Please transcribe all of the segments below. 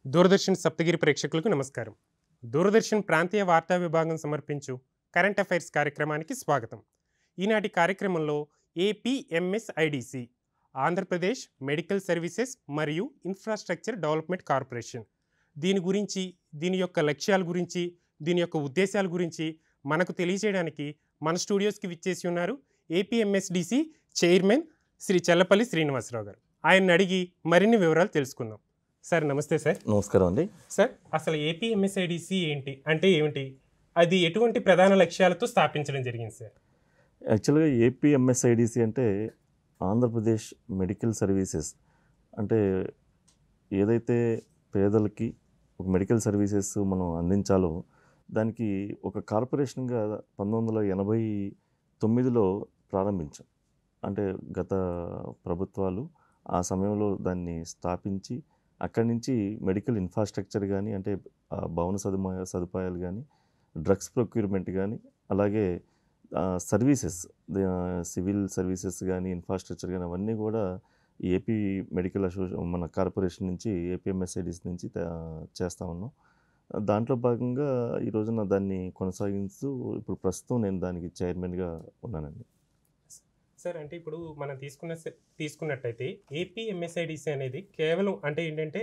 దూరదర్శన్ సప్తగిరి ప్రేక్షకులకు నమస్కారం. దూరదర్శన్ ప్రాంతీయ వార్తా విభాగం సమర్పించు కరెంట్ అఫైర్స్ కార్యక్రమానికి స్వాగతం. ఈనాటి కార్యక్రమంలో ఏపీఎంఎస్ఐడిసి ఆంధ్రప్రదేశ్ మెడికల్ సర్వీసెస్ మరియు ఇన్ఫ్రాస్ట్రక్చర్ డెవలప్మెంట్ కార్పొరేషన్ దీని గురించి, దీని యొక్క లక్ష్యాల గురించి, దీని యొక్క ఉద్దేశాల గురించి మనకు తెలియజేయడానికి మన స్టూడియోస్కి విచ్చేసి ఉన్నారు ఏపీఎంఎస్డిసి చైర్మన్ శ్రీ చల్లపల్లి శ్రీనివాసరావు గారు. ఆయన్ని అడిగి మరిన్ని వివరాలు తెలుసుకుందాం. సార్ నమస్తే సార్. నమస్కారం అండి. సార్, అసలు ఏపీఎంఎస్ఐడిసి ఏంటి, అంటే ఏమిటి, అది ఎటువంటి ప్రధాన లక్ష్యాలతో స్థాపించడం జరిగింది సార్? యాక్చువల్గా ఏపీఎంఎస్ఐడిసి అంటే ఆంధ్రప్రదేశ్ మెడికల్ సర్వీసెస్. అంటే ఏదైతే పేదలకి ఒక మెడికల్ సర్వీసెస్ మనం అందించాలో దానికి ఒక కార్పొరేషన్గా 1989లో ప్రారంభించాం. అంటే గత ప్రభుత్వాలు ఆ సమయంలో దాన్ని స్థాపించి అక్కడి నుంచి మెడికల్ ఇన్ఫ్రాస్ట్రక్చర్ కానీ, అంటే భవన సదుపాయాలు కానీ, డ్రగ్స్ ప్రొక్యూర్మెంట్ కానీ, అలాగే సర్వీసెస్, సివిల్ సర్వీసెస్ కానీ, ఇన్ఫ్రాస్ట్రక్చర్ కానీ అవన్నీ కూడా ఏపీ మెడికల్ అసోసియేషన్ మన కార్పొరేషన్ నుంచి ఏపీఎంఎస్ఐడిసి నుంచి చేస్తూ ఉన్నాం. దాంట్లో భాగంగా ఈ రోజున దాన్ని కొనసాగిస్తూ ఇప్పుడు ప్రస్తుతం నేను దానికి చైర్మన్గా ఉన్నానండి. సార్, అంటే ఇప్పుడు మనం తీసుకున్నట్టయితే ఏపీఎంఎస్ఐడిసి అనేది కేవలం అంటే ఏంటంటే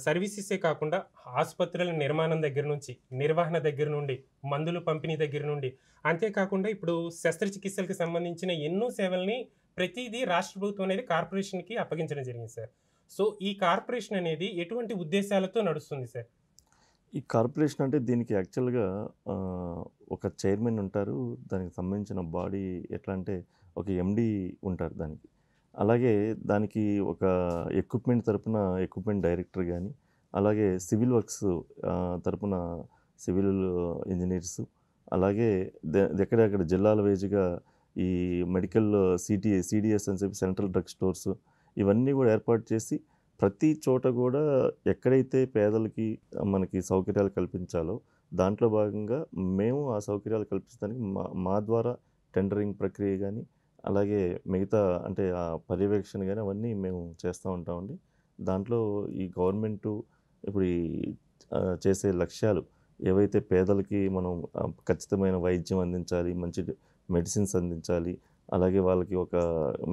సర్వీసెసే కాకుండా ఆసుపత్రుల నిర్మాణం దగ్గర నుంచి, నిర్వహణ దగ్గర నుండి, మందులు పంపిణీ దగ్గర నుండి, అంతేకాకుండా ఇప్పుడు శస్త్రచికిత్సలకు సంబంధించిన ఎన్నో సేవల్ని ప్రతిదీ రాష్ట్ర ప్రభుత్వం అనేది కార్పొరేషన్కి అప్పగించడం జరిగింది సార్. సో ఈ కార్పొరేషన్ అనేది ఎటువంటి ఉద్దేశాలతో నడుస్తుంది సార్? ఈ కార్పొరేషన్ అంటే దీనికి యాక్చువల్గా ఒక చైర్మన్ ఉంటారు. దానికి సంబంధించిన బాడీ ఎట్లా అంటే ఒక ఎండి ఉంటారు దానికి. అలాగే దానికి ఒక ఎక్విప్మెంట్ తరపున ఎక్విప్మెంట్ డైరెక్టర్ కానీ, అలాగే సివిల్ వర్క్స్ తరపున సివిల్ ఇంజనీర్సు, అలాగే ఎక్కడెక్కడ జిల్లాల వైజ్గా ఈ మెడికల్ సిడిఎస్ అని చెప్పి సెంట్రల్ డ్రగ్ స్టోర్స్ ఇవన్నీ కూడా ఏర్పాటు చేసి ప్రతి చోట కూడా ఎక్కడైతే పేదలకి మనకి సౌకర్యాలు కల్పించాలో దాంట్లో భాగంగా మేము ఆ సౌకర్యాలు కల్పించడానికి మా ద్వారా టెండరింగ్ ప్రక్రియ కానీ, అలాగే మిగతా అంటే ఆ పర్యవేక్షణ కానీ అవన్నీ మేము చేస్తూ ఉంటామండి. దాంట్లో ఈ గవర్నమెంటు ఇప్పుడు చేసే లక్ష్యాలు ఏవైతే పేదలకి మనం ఖచ్చితమైన వైద్యం అందించాలి, మంచి మెడిసిన్స్ అందించాలి, అలాగే వాళ్ళకి ఒక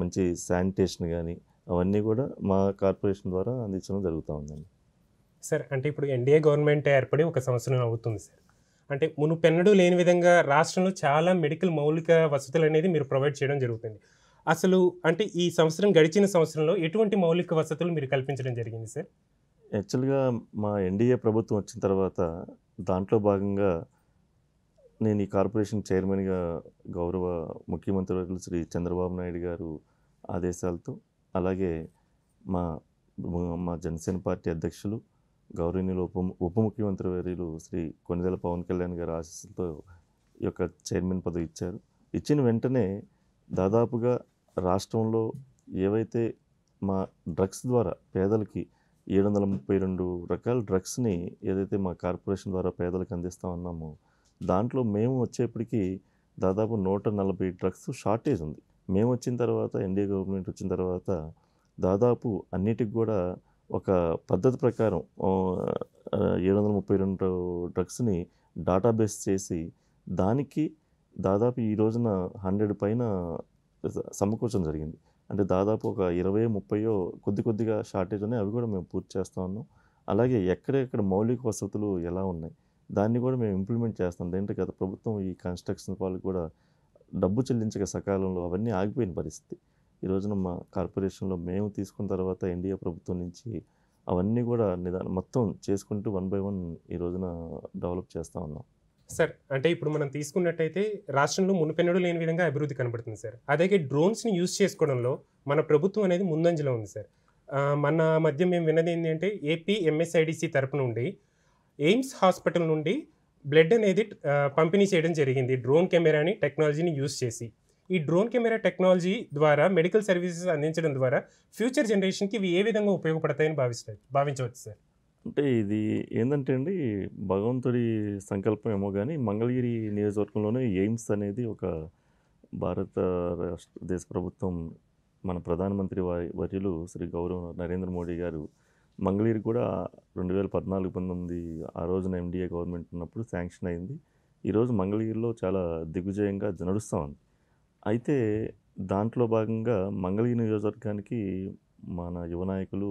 మంచి శానిటేషన్ కానీ అవన్నీ కూడా మా కార్పొరేషన్ ద్వారా అందించడం జరుగుతూ ఉందండి. సార్, అంటే ఇప్పుడు ఎన్డీఏ గవర్నమెంట్ ఏర్పడి 1 సంవత్సరం అవుతుంది సార్. అంటే మునుపెన్నడూ లేని విధంగా రాష్ట్రంలో చాలా మెడికల్ మౌలిక వసతులు అనేది మీరు ప్రొవైడ్ చేయడం జరుగుతుంది. అసలు అంటే ఈ సంవత్సరం, గడిచిన సంవత్సరంలో ఎటువంటి మౌలిక వసతులు మీరు కల్పించడం జరిగింది సార్? యాక్చువల్గా మా ఎన్డీఏ ప్రభుత్వం వచ్చిన తర్వాత దాంట్లో భాగంగా నేను ఈ కార్పొరేషన్ చైర్మన్గా గౌరవ ముఖ్యమంత్రి వర్యులు శ్రీ చంద్రబాబు నాయుడు గారు ఆదేశాలతో, అలాగే మా మా జనసేన పార్టీ అధ్యక్షులు గౌరవనీయులు ఉప ముఖ్యమంత్రి వర్యులు శ్రీ కొణిదెల పవన్ కళ్యాణ్ గారి ఆశీస్సులతో ఈ యొక్క చైర్మన్ పదవి ఇచ్చారు. ఇచ్చిన వెంటనే దాదాపుగా రాష్ట్రంలో ఏవైతే మా డ్రగ్స్ ద్వారా పేదలకి 732 రకాల డ్రగ్స్ని ఏదైతే మా కార్పొరేషన్ ద్వారా పేదలకు అందిస్తూ ఉన్నామో దాంట్లో మేము వచ్చేప్పటికి దాదాపు 140 డ్రగ్స్ షార్టేజ్ ఉంది. మేము వచ్చిన తర్వాత, ఎన్డీఏ గవర్నమెంట్ వచ్చిన తర్వాత దాదాపు అన్నిటికి కూడా ఒక పద్ధతి ప్రకారం 732 డ్రగ్స్ని డేటాబేస్ చేసి దానికి దాదాపు ఈ రోజున 100 పైన సమకూర్చడం జరిగింది. అంటే దాదాపు ఒక 20-30 కొద్దిగా షార్టేజ్ ఉన్నాయి, అవి కూడా మేము పూర్తి చేస్తూ ఉన్నాం. అలాగే ఎక్కడెక్కడ మౌలిక వసతులు ఎలా ఉన్నాయి దాన్ని కూడా మేము ఇంప్లిమెంట్ చేస్తాం. ఏంటంటే గత ప్రభుత్వం ఈ కన్స్ట్రక్షన్ వాళ్ళకి కూడా డబ్బు చెల్లించక సకాలంలో అవన్నీ ఆగిపోయిన పరిస్థితి. ఈ రోజున మా కార్పొరేషన్లో మేము తీసుకున్న తర్వాత ఎన్డీఏ ప్రభుత్వం నుంచి అవన్నీ కూడా మొత్తం చేసుకుంటూ 1 by 1 ఈ రోజున డెవలప్ చేస్తూ ఉన్నాం. సార్, అంటే ఇప్పుడు మనం తీసుకున్నట్టయితే రాష్ట్రంలో మునుపెన్నడూ లేని విధంగా అభివృద్ధి కనబడుతుంది సార్. అలాగే డ్రోన్స్ని యూజ్ చేసుకోవడంలో మన ప్రభుత్వం అనేది ముందంజలో ఉంది సార్. మన మధ్య మేము విన్నది ఏంటంటే ఏపీఎంఎస్ఐడిసి తరపు నుండి ఎయిమ్స్ హాస్పిటల్ నుండి బ్లడ్ అనేది పంపిణీ చేయడం జరిగింది డ్రోన్ కెమెరాని టెక్నాలజీని యూజ్ చేసి. ఈ డ్రోన్ కెమెరా టెక్నాలజీ ద్వారా మెడికల్ సర్వీసెస్ అందించడం ద్వారా ఫ్యూచర్ జనరేషన్కి ఇవి ఏ విధంగా ఉపయోగపడతాయని భావించవచ్చు సార్? అంటే ఇది ఏంటంటే అండి, భగవంతుడి సంకల్పం ఏమో కానీ మంగళగిరి నియోజకవర్గంలోనే ఎయిమ్స్ అనేది ఒక భారతదేశ ప్రభుత్వం మన ప్రధానమంత్రి వర్యులు శ్రీ గౌరవ నరేంద్ర మోడీ గారు మంగళగిరి కూడా 2014-19 ఆ రోజున ఎన్‌డీఏ గవర్నమెంట్ ఉన్నప్పుడు శాంక్షన్ అయింది. ఈరోజు మంగళగిరిలో చాలా దిగ్విజయంగా నడుస్తా ఉంది. అయితే దాంట్లో భాగంగా మంగళగిరి నియోజకవర్గానికి మన యువ నాయకులు,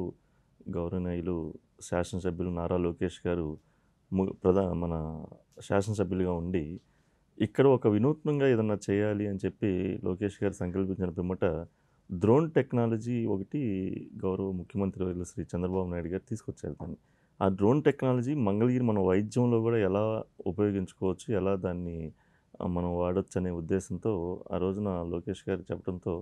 గౌరవనీయులు శాసనసభ్యులు నారా లోకేష్ గారు మన శాసనసభ్యులుగా ఉండి, ఇక్కడ ఒక వినూత్నంగా ఏదన్నా చేయాలి అని చెప్పి లోకేష్ గారు సంకల్పించిన పిమ్మట డ్రోన్ టెక్నాలజీ ఒకటి గౌరవ ముఖ్యమంత్రి వర్యులు శ్రీ చంద్రబాబు నాయుడు గారు తీసుకొచ్చారు దాన్ని. ఆ డ్రోన్ టెక్నాలజీ మంగళగిరి మన వైద్యంలో కూడా ఎలా ఉపయోగించుకోవచ్చు, ఎలా దాన్ని మనం వాడొచ్చనే ఉద్దేశంతో ఆ రోజున లోకేష్ గారు చెప్పడంతో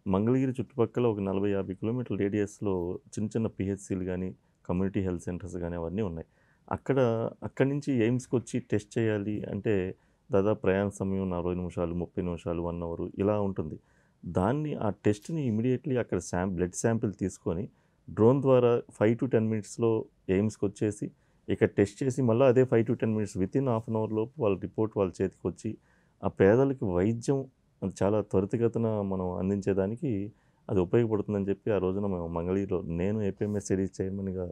మంగళగిరి చుట్టుపక్కల ఒక 40, 50 కిలోమీటర్ల రేడియస్‌లో చిన్న చిన్న పిహెచ్‌సిలు గానీ, కమ్యూనిటీ హెల్త్ సెంటర్స్ గానీ అవన్నీ ఉన్నాయి. అక్కడి నుంచి ఎయిమ్స్‌కొచ్చి టెస్ట్ చేయాలి అంటే దాదాపు ప్రయాణ సమయం 40 నిమిషాలు, 30 నిమిషాలు, 1 అవర్ ఇలా ఉంటుంది. ఆ టెస్ట్‌ని ఇమ్మీడియేట్‌లీ అక్కడ బ్లడ్ శాంపిల్ తీసుకొని డ్రోన్ ద్వారా 5-10 మినిట్స్‌లో ఎయిమ్స్‌కొచ్చేసి ఇక్కడ టెస్ట్ చేసి మళ్ళీ అదే 5-10 minutes within half an hour లోపు వాళ్ళ రిపోర్ట్ వాళ్ళ చేతికొచ్చి ఆ పేదలకి వైద్యం అది చాలా త్వరితగతిన మనం అందించేదానికి అది ఉపయోగపడుతుందని చెప్పి ఆ రోజున మేము మంగళగిరిలో నేను ఏపీఎంఎస్ఐడి చైర్మన్‌గా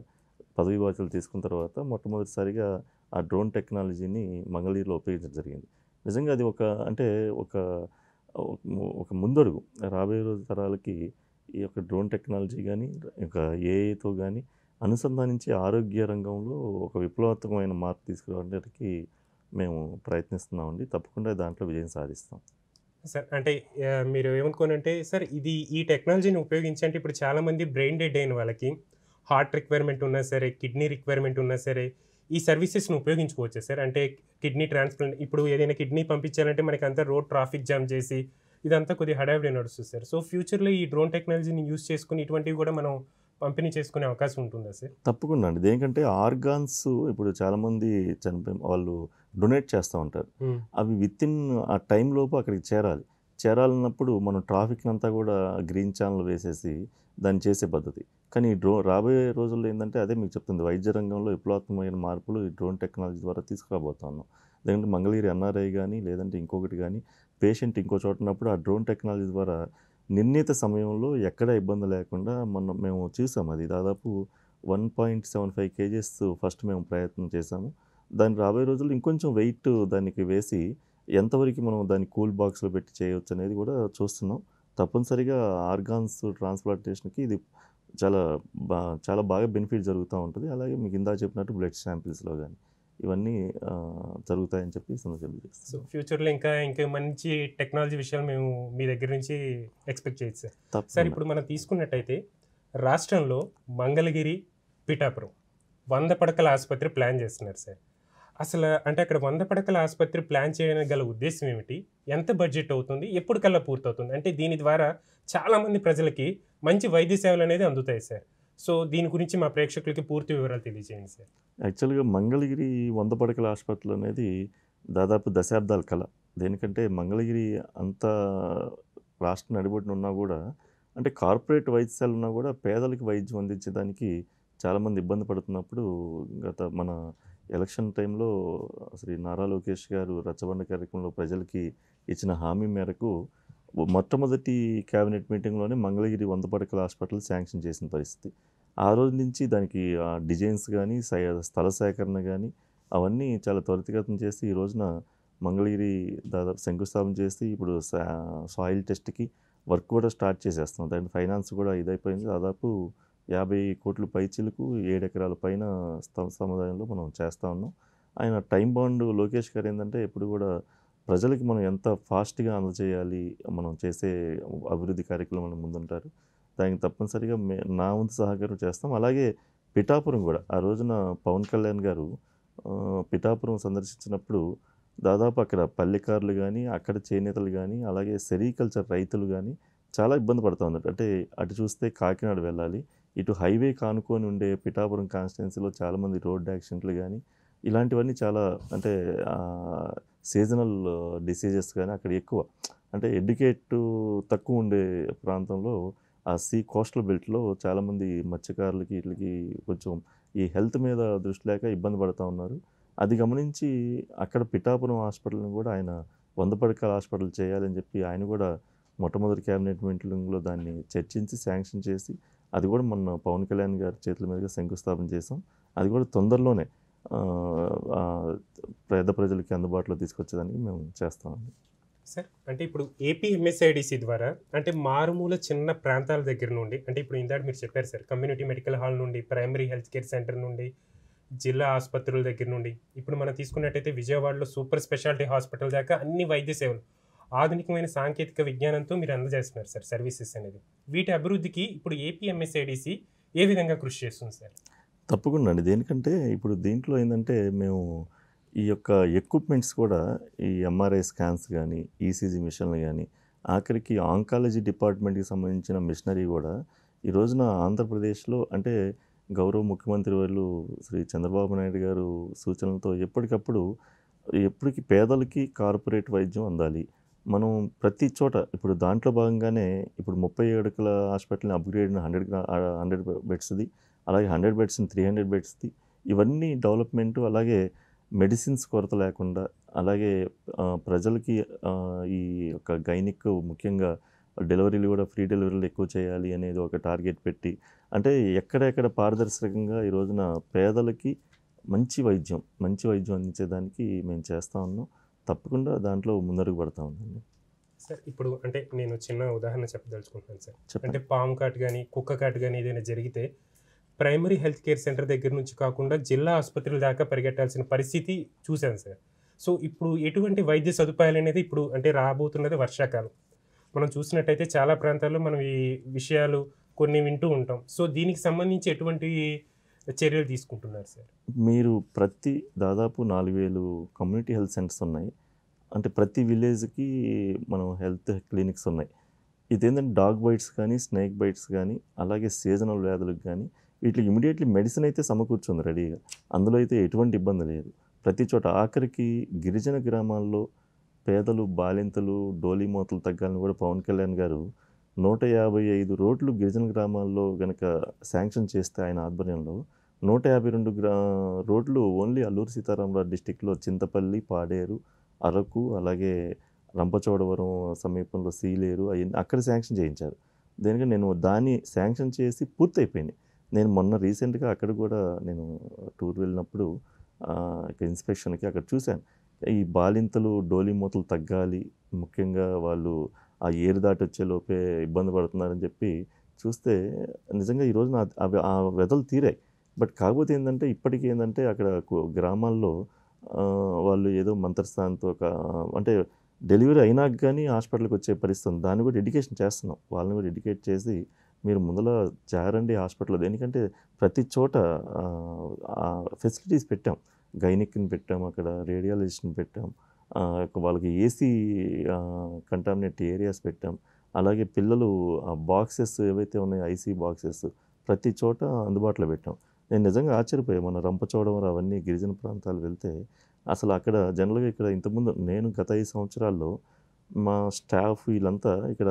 పదవీ బాధ్యతలు తీసుకున్న తర్వాత మొట్టమొదటిసారిగా ఆ డ్రోన్ టెక్నాలజీని మంగళగిరిలో ఉపయోగించడం జరిగింది. నిజంగా అది అంటే ఒక ఒక ముందడుగు. రాబోయే రోజు తరాలకి ఈ యొక్క డ్రోన్ టెక్నాలజీ గానీ, ఇంకా ఏఐతో గానీ అనుసంధానించి ఆరోగ్య రంగంలో ఒక విప్లవాత్మకమైన మార్పు తీసుకురావడానికి మేము ప్రయత్నిస్తున్నామండి. తప్పకుండా దాంట్లో విజయం సాధిస్తాం. సార్ అంటే మీరు ఏమనుకోనంటే సార్ ఈ టెక్నాలజీని ఉపయోగించి అంటే ఇప్పుడు చాలామంది బ్రెయిన్ డెడ్ అయిన వాళ్ళకి హార్ట్ రిక్వైర్మెంట్ ఉన్నా సరే, కిడ్నీ రిక్వైర్మెంట్ ఉన్నా సరే, ఈ సర్వీసెస్‌ని ఉపయోగించుకోవచ్చా సార్? అంటే కిడ్నీ ట్రాన్స్‌ప్లాంట్ ఇప్పుడు ఏదైనా కిడ్నీ పంపించాలంటే మనకంతా రోడ్ ట్రాఫిక్ జామ్ చేసి ఇదంతా కొద్దిగా హడావిడి నడుస్తుంది సార్. సో, ఫ్యూచర్‌లో ఈ డ్రోన్ టెక్నాలజీని యూజ్ చేసుకొని ఇటువంటివి కూడా మనం పంపిణీ చేసుకునే అవకాశం ఉంటుందా సార్? తప్పకుండా అండి. దేనికంటే ఆర్గాన్స్ ఇప్పుడు చాలామంది వాళ్ళు డొనేట్ చేస్తా ఉంటారు. హ్మ్. అవి వితిన్ ఆ టైంలోపు అక్కడికి చేరాలి. చేరాలన్నప్పుడు మనం ట్రాఫిక్‌నంతా గూడా గ్రీన్ ఛానెల్ వేసేసి దాన్ని చేసే పద్ధతి. కానీ ఈ రాబోయే రోజుల్లో ఏందంటే అదే మీకు చెప్తుంది. వైద్య రంగంలో విప్లవాత్మకమైన మార్పులు ఈ డ్రోన్ టెక్నాలజీ ద్వారా తీసుకురాబోతా ఉన్నాం. లేదంటే మంగళగిరి ఎన్ఆర్ఐ గానీ, లేదంటే ఇంకొకటి గానీ పేషెంట్ ఇంకో చోట ఉన్నప్పుడు ఆ డ్రోన్ టెక్నాలజీ ద్వారా నిర్ణీత సమయంలో ఎక్కడ ఇబ్బంది లేకుండా మేము చూసాం. అది దాదాపు 1.75 కేజీస్ ఫస్ట్ మేము ప్రయత్నం చేశాము. దాన్ని రాబోయే రోజుల్లో ఇంకొంచెం వెయిట్ దానికి వేసి ఎంతవరకు మనం దాన్ని కూల్ బాక్స్‌లో పెట్టి చేయొచ్చనేది గూడా చూస్తున్నాం. తప్పనిసరిగా ఆర్గాన్స్ ట్రాన్స్‌ప్లాంటేషన్‌కి ఇది చాలా చాలా బాగా బెనిఫిట్ జరుగుతా ఉంటది. అలాగే మీకు ఇందాక చెప్పినట్టు బ్లడ్ శాంపిల్స్‌లో గాని ఇవన్నీ జరుగుతాయని చెప్పి ఈ సందర్భంగా సో, తెలియజేస్తున్నాను. ఫ్యూచర్‌లో ఇంకా మంచి టెక్నాలజీ విషయాలు మేము మీ దగ్గర నుంచి ఎక్స్‌పెక్ట్ చేయొచ్చు సార్. సార్ తప్పకుండా. ఇప్పుడు మనం తీసుకున్నట్టయితే రాష్ట్రంలో మంగళగిరి, పిఠాపురం 100 పడకల ఆసుపత్రి ప్లాన్ చేస్తున్నారు సార్. అంటే అక్కడ 100 పడకల ఆసుపత్రి ప్లాన్ చేయడానికి గల ఉద్దేశ్యం ఏమిటి? ఎంత బడ్జెట్ అవుతుంది? ఎప్పటికల్లా పూర్తవుతుంది? అంటే దీని ద్వారా చాలామంది ప్రజలకి మంచి వైద్య సేవలనేది అందుతాయి సార్. సో, దీని గురించి మా ప్రేక్షకులకి పూర్తి వివరాలు తెలియజేయండి సార్. యాక్చువల్‌గా మంగళగిరి 100 పడకల హాస్పిటల్ అనేది దాదాపు దశాబ్దాల కల. దేనికంటే మంగళగిరి అంత రాష్ట్ర నడిబొడ్డున ఉన్నా గూడా అంటే కార్పొరేట్ వైద్యశాలలు ఉన్నా గూడా పేదలకి వైద్యం అందించడానికి చాలామంది ఇబ్బంది పడుతున్నప్పుడు మన ఎలక్షన్ టైంలో శ్రీ నారా లోకేష్ గారు రచ్చబండ కార్యక్రమంలో ప్రజలకి ఇచ్చిన హామీ మేరకు మొట్టమొదటి క్యాబినెట్ మీటింగ్‌లోనే మంగళగిరి 100 పడకల హాస్పిటల్ శాంక్షన్ చేసిన పరిస్థితి. ఆ రోజు నుంచి దానికి డిజైన్స్ గానీ, స్థల సేకరణ గానీ, అవన్నీ చాలా త్వరితగతిన చేసి ఈ రోజున మంగళగిరి దాదాపు శంకుస్థాపన చేసి ఇప్పుడు సాయిల్ టెస్ట్‌కి వర్క్ కూడా స్టార్ట్ చేసేస్తున్నాం. దాని ఫైనాన్స్ కూడా ఇదైపోయింది. దాదాపు 50 కోట్ల పైచిలుకు 7 ఎకరాల పైన సముదాయంలో మనం చేస్తా ఉన్నాం. ఆయన టైమ్ బౌండ్ లోకేష్ గారు ఏందంటే ఎప్పుడు కూడా ప్రజలకి మనం ఎంత ఫాస్ట్‌గా అందజేయాలి, మనం చేసే అభివృద్ధి కార్యక్రమాల ముందుంటారు. దానికి తప్పనిసరిగా నా వంతు సహకారం చేస్తాం. అలాగే పిఠాపురం గూడా ఆ రోజున పవన్ కళ్యాణ్ గారు పిఠాపురం సందర్శించినప్పుడు దాదాపు అక్కడ పల్లెకారులు గానీ, అక్కడ చేనేతలు గానీ, అలాగే సెరికల్చర్ రైతులు గానీ చాలా ఇబ్బంది పడతా ఉన్నారు. అంటే అటు చూస్తే కాకినాడ వెళ్ళాలి. ఇటు హైవేకి ఆనుకొని ఉండే పిఠాపురం కాన్స్టిట్యుయెన్సీలో చాలామంది రోడ్ యాక్సిడెంట్లు గానీ, ఇలాంటివన్నీ చాలా అంటే సీజనల్ డిసీజెస్ గానీ అక్కడ ఎక్కువ. అంటే తక్కువ ఉండే ప్రాంతంలో కోస్టల్ బెల్ట్‌లో చాలామంది మత్స్యకారులకి ఈట్లికి కొంచెం ఈ హెల్త్ మీద దృష్టి లేక ఇబ్బంది పడతా ఉన్నారు. అది గమనించి అక్కడ పిఠాపురం హాస్పిటల్‌ని గూడా ఆయన 100 పడకల హాస్పిటల్ చేయాలని చెప్పి ఆయన గూడా మొట్టమొదటి క్యాబినెట్ మీటింగ్‌లో దాన్ని చర్చించి శాంక్షన్ చేసి అది కూడా మొన్న పవన్ కళ్యాణ్ గారి చేతుల మీదుగా శంకుస్థాపన చేసాం. అది కూడా తొందరలోనే పేద ప్రజలకి అందుబాటులో తీసుకొచ్చేదానికి మేము చేస్తామండి. సార్ అంటే ఇప్పుడు ఏపీ ఎంఎస్ఐడిసి ద్వారా అంటే మారుమూల చిన్న ప్రాంతాల దగ్గర నుండి అంటే ఇప్పుడు ఇందాక మీరు చెప్పారు సార్ కమ్యూనిటీ మెడికల్ హాల్ నుండి ప్రైమరీ హెల్త్ కేర్ సెంటర్ నుండి జిల్లా ఆసుపత్రుల దగ్గర నుండి ఇప్పుడు మనం తీసుకున్నట్టయితే విజయవాడలో సూపర్ స్పెషాలిటీ హాస్పిటల్ దాకా అన్ని వైద్య సేవలు ఆధునికమైన సాంకేతిక విజ్ఞానంతో మీరు అందజేస్తున్నారు సార్ సర్వీసెస్ అనేది. వీటి అభివృద్ధికి ఇప్పుడు ఏపీ ఎంఎస్ఐడిసి ఏ విధంగా కృషి చేస్తుంది సార్? తప్పకుండా అండి. దేనికంటే ఇప్పుడు దీంట్లో ఏందంటే మేము ఈ యొక్క ఎక్విప్మెంట్స్ కూడా ఈ ఎంఆర్ఐ స్కాన్స్ గానీ, ఈసీజీ మిషన్లు గానీ, ఆఖరికి ఆంకాలజీ డిపార్ట్మెంట్‌కి సంబంధించిన మిషనరీ గూడా ఈ రోజున ఆంధ్రప్రదేశ్‌లో అంటే గౌరవ ముఖ్యమంత్రి వర్యులు శ్రీ చంద్రబాబు నాయుడు గారు సూచనలతో ఎప్పటికప్పుడు ఎప్పటికి పేదలకి కార్పొరేట్ వైద్యం అందాలి. మనం ప్రతి చోట ఇప్పుడు దాంట్లో భాగంగానే ఇప్పుడు 30 అడుగుల హాస్పిటల్‌ని అప్‌గ్రేడ్‌ని 100 బెడ్స్‌ది, అలాగే 100 బెడ్స్‌ని 300 బెడ్స్‌ది ఇవన్నీ డెవలప్‌మెంటు అలాగే మెడిసిన్స్ కొరత లేకుండా అలాగే ప్రజలకి ఈ యొక్క గైనిక్ ముఖ్యంగా డెలివరీలు కూడా ఫ్రీ డెలివరీలు ఎక్కువ చేయాలి అనేది ఒక టార్గెట్ పెట్టి అంటే ఎక్కడెక్కడ పారదర్శకంగా ఈ రోజున పేదలకి మంచి వైద్యం అందించేదానికి మేము చేస్తా ఉన్నాం. తప్పకుండా దాంట్లో ముందడుగు పడతా ఉందండి. సార్ ఇప్పుడు అంటే నేను చిన్న ఉదాహరణ చెప్పదలుచుకుంటున్నాను సార్. అంటే చెప్పండి. పాము కాటు కానీ కుక్క కాటు కానీ ఏదైనా జరిగితే ప్రైమరీ హెల్త్ కేర్ సెంటర్ దగ్గర నుంచి కాకుండా జిల్లా ఆసుపత్రుల దాకా పరిగెట్టాల్సిన పరిస్థితి చూశాను సార్. సో ఇప్పుడు ఎటువంటి వైద్య సదుపాయాలు అనేది ఇప్పుడు అంటే రాబోతున్నది వర్షాకాలం. మనం చూసినట్టయితే చాలా ప్రాంతాల్లో మనం ఈ విషయాలు కొన్ని వింటూ ఉంటాం. సో దీనికి సంబంధించి ఎటువంటి చర్యలు తీసుకుంటున్నారు సార్? మీరు దాదాపు 4000 కమ్యూనిటీ హెల్త్ సెంటర్స్ ఉన్నాయి. అంటే ప్రతి విలేజ్‌కి మనం హెల్త్ క్లినిక్స్ ఉన్నాయి. ఇదేంటంటే డాగ్ బైట్స్ కానీ, స్నేక్ బైట్స్ కానీ, అలాగే సీజనల్ వ్యాధులకు కానీ వీటికి ఇమ్మీడియేట్‌లీ మెడిసిన్ అయితే సమకూర్చుంది రెడీగా. అందులో అయితే ఎటువంటి ఇబ్బంది లేదు. ప్రతి చోట ఆఖరికి గిరిజన గ్రామాల్లో పేదలు, బాలింతలు, డోలీ మూతలు తగ్గాలని కూడా పవన్ కళ్యాణ్ గారు 155 రోడ్లు గిరిజన గ్రామాల్లో గనక శాంక్షన్ చేస్తే ఆయన ఆధ్వర్యంలో 152 రోడ్లు ఓన్లీ అల్లూరు సీతారామరాజు డిస్ట్రిక్ట్‌లో చింతపల్లి, పాడేరు, అరకు, అలాగే రంపచోడవరం సమీపంలో సీలేరు అయన్నీ అక్కడ శాంక్షన్ చేయించారు. దేనికని నేను దాన్ని శాంక్షన్ చేసి పూర్తయిపోయినాయి. నేను మొన్న రీసెంట్‌గా అక్కడ కూడా నేను టూర్ వెళ్ళినప్పుడు ఇన్స్పెక్షన్‌కి అక్కడ చూశాను. ఈ బాలింతలు డోలీ మూతలు తగ్గాలి. ముఖ్యంగా వాళ్ళు ఆ ఏరు దాటి వచ్చేలోపే ఇబ్బంది పడుతున్నారని చెప్పి చూస్తే నిజంగా ఈ రోజున అవి ఆ వెధలు తీరాయి. బట్ కాకపోతే ఏందంటే ఇప్పటికి ఏందంటే అక్కడ గ్రామాల్లో వాళ్ళు ఏదో మంత్రస్థానంతో అంటే డెలివరీ అయినాక గానీ హాస్పిటల్‌కి వచ్చే పరిస్థితి ఉంది. దాన్ని కూడా ఎడ్యుకేషన్ చేస్తున్నాం. వాళ్ళని కూడా ఎడ్యుకేట్ చేసి మీరు ముందల చేరండి హాస్పిటల్‌లో. దేనికంటే ప్రతి చోట ఫెసిలిటీస్ పెట్టాం. గైనిక్‌ని పెట్టాం, అక్కడ రేడియాలజిస్ట్‌ని పెట్టాం. వాళ్ళకి ఏసీ కంటామినేట్ ఏరియాస్ పెట్టాం. అలాగే పిల్లలు బాక్సెస్ ఏవైతే ఉన్నాయో ఐసీ బాక్సెస్ ప్రతి చోట అందుబాటులో పెట్టాం. నేను నిజంగా ఆశ్చర్యపోయా. మన రంపచోడవరం అవన్నీ గిరిజన ప్రాంతాలు వెళ్తే అసలు అక్కడ జనరల్‌గా ఇక్కడ ఇంతకుముందు నేను గత 5 సంవత్సరాల్లో మా స్టాఫ్ వీళ్ళంతా ఇక్కడ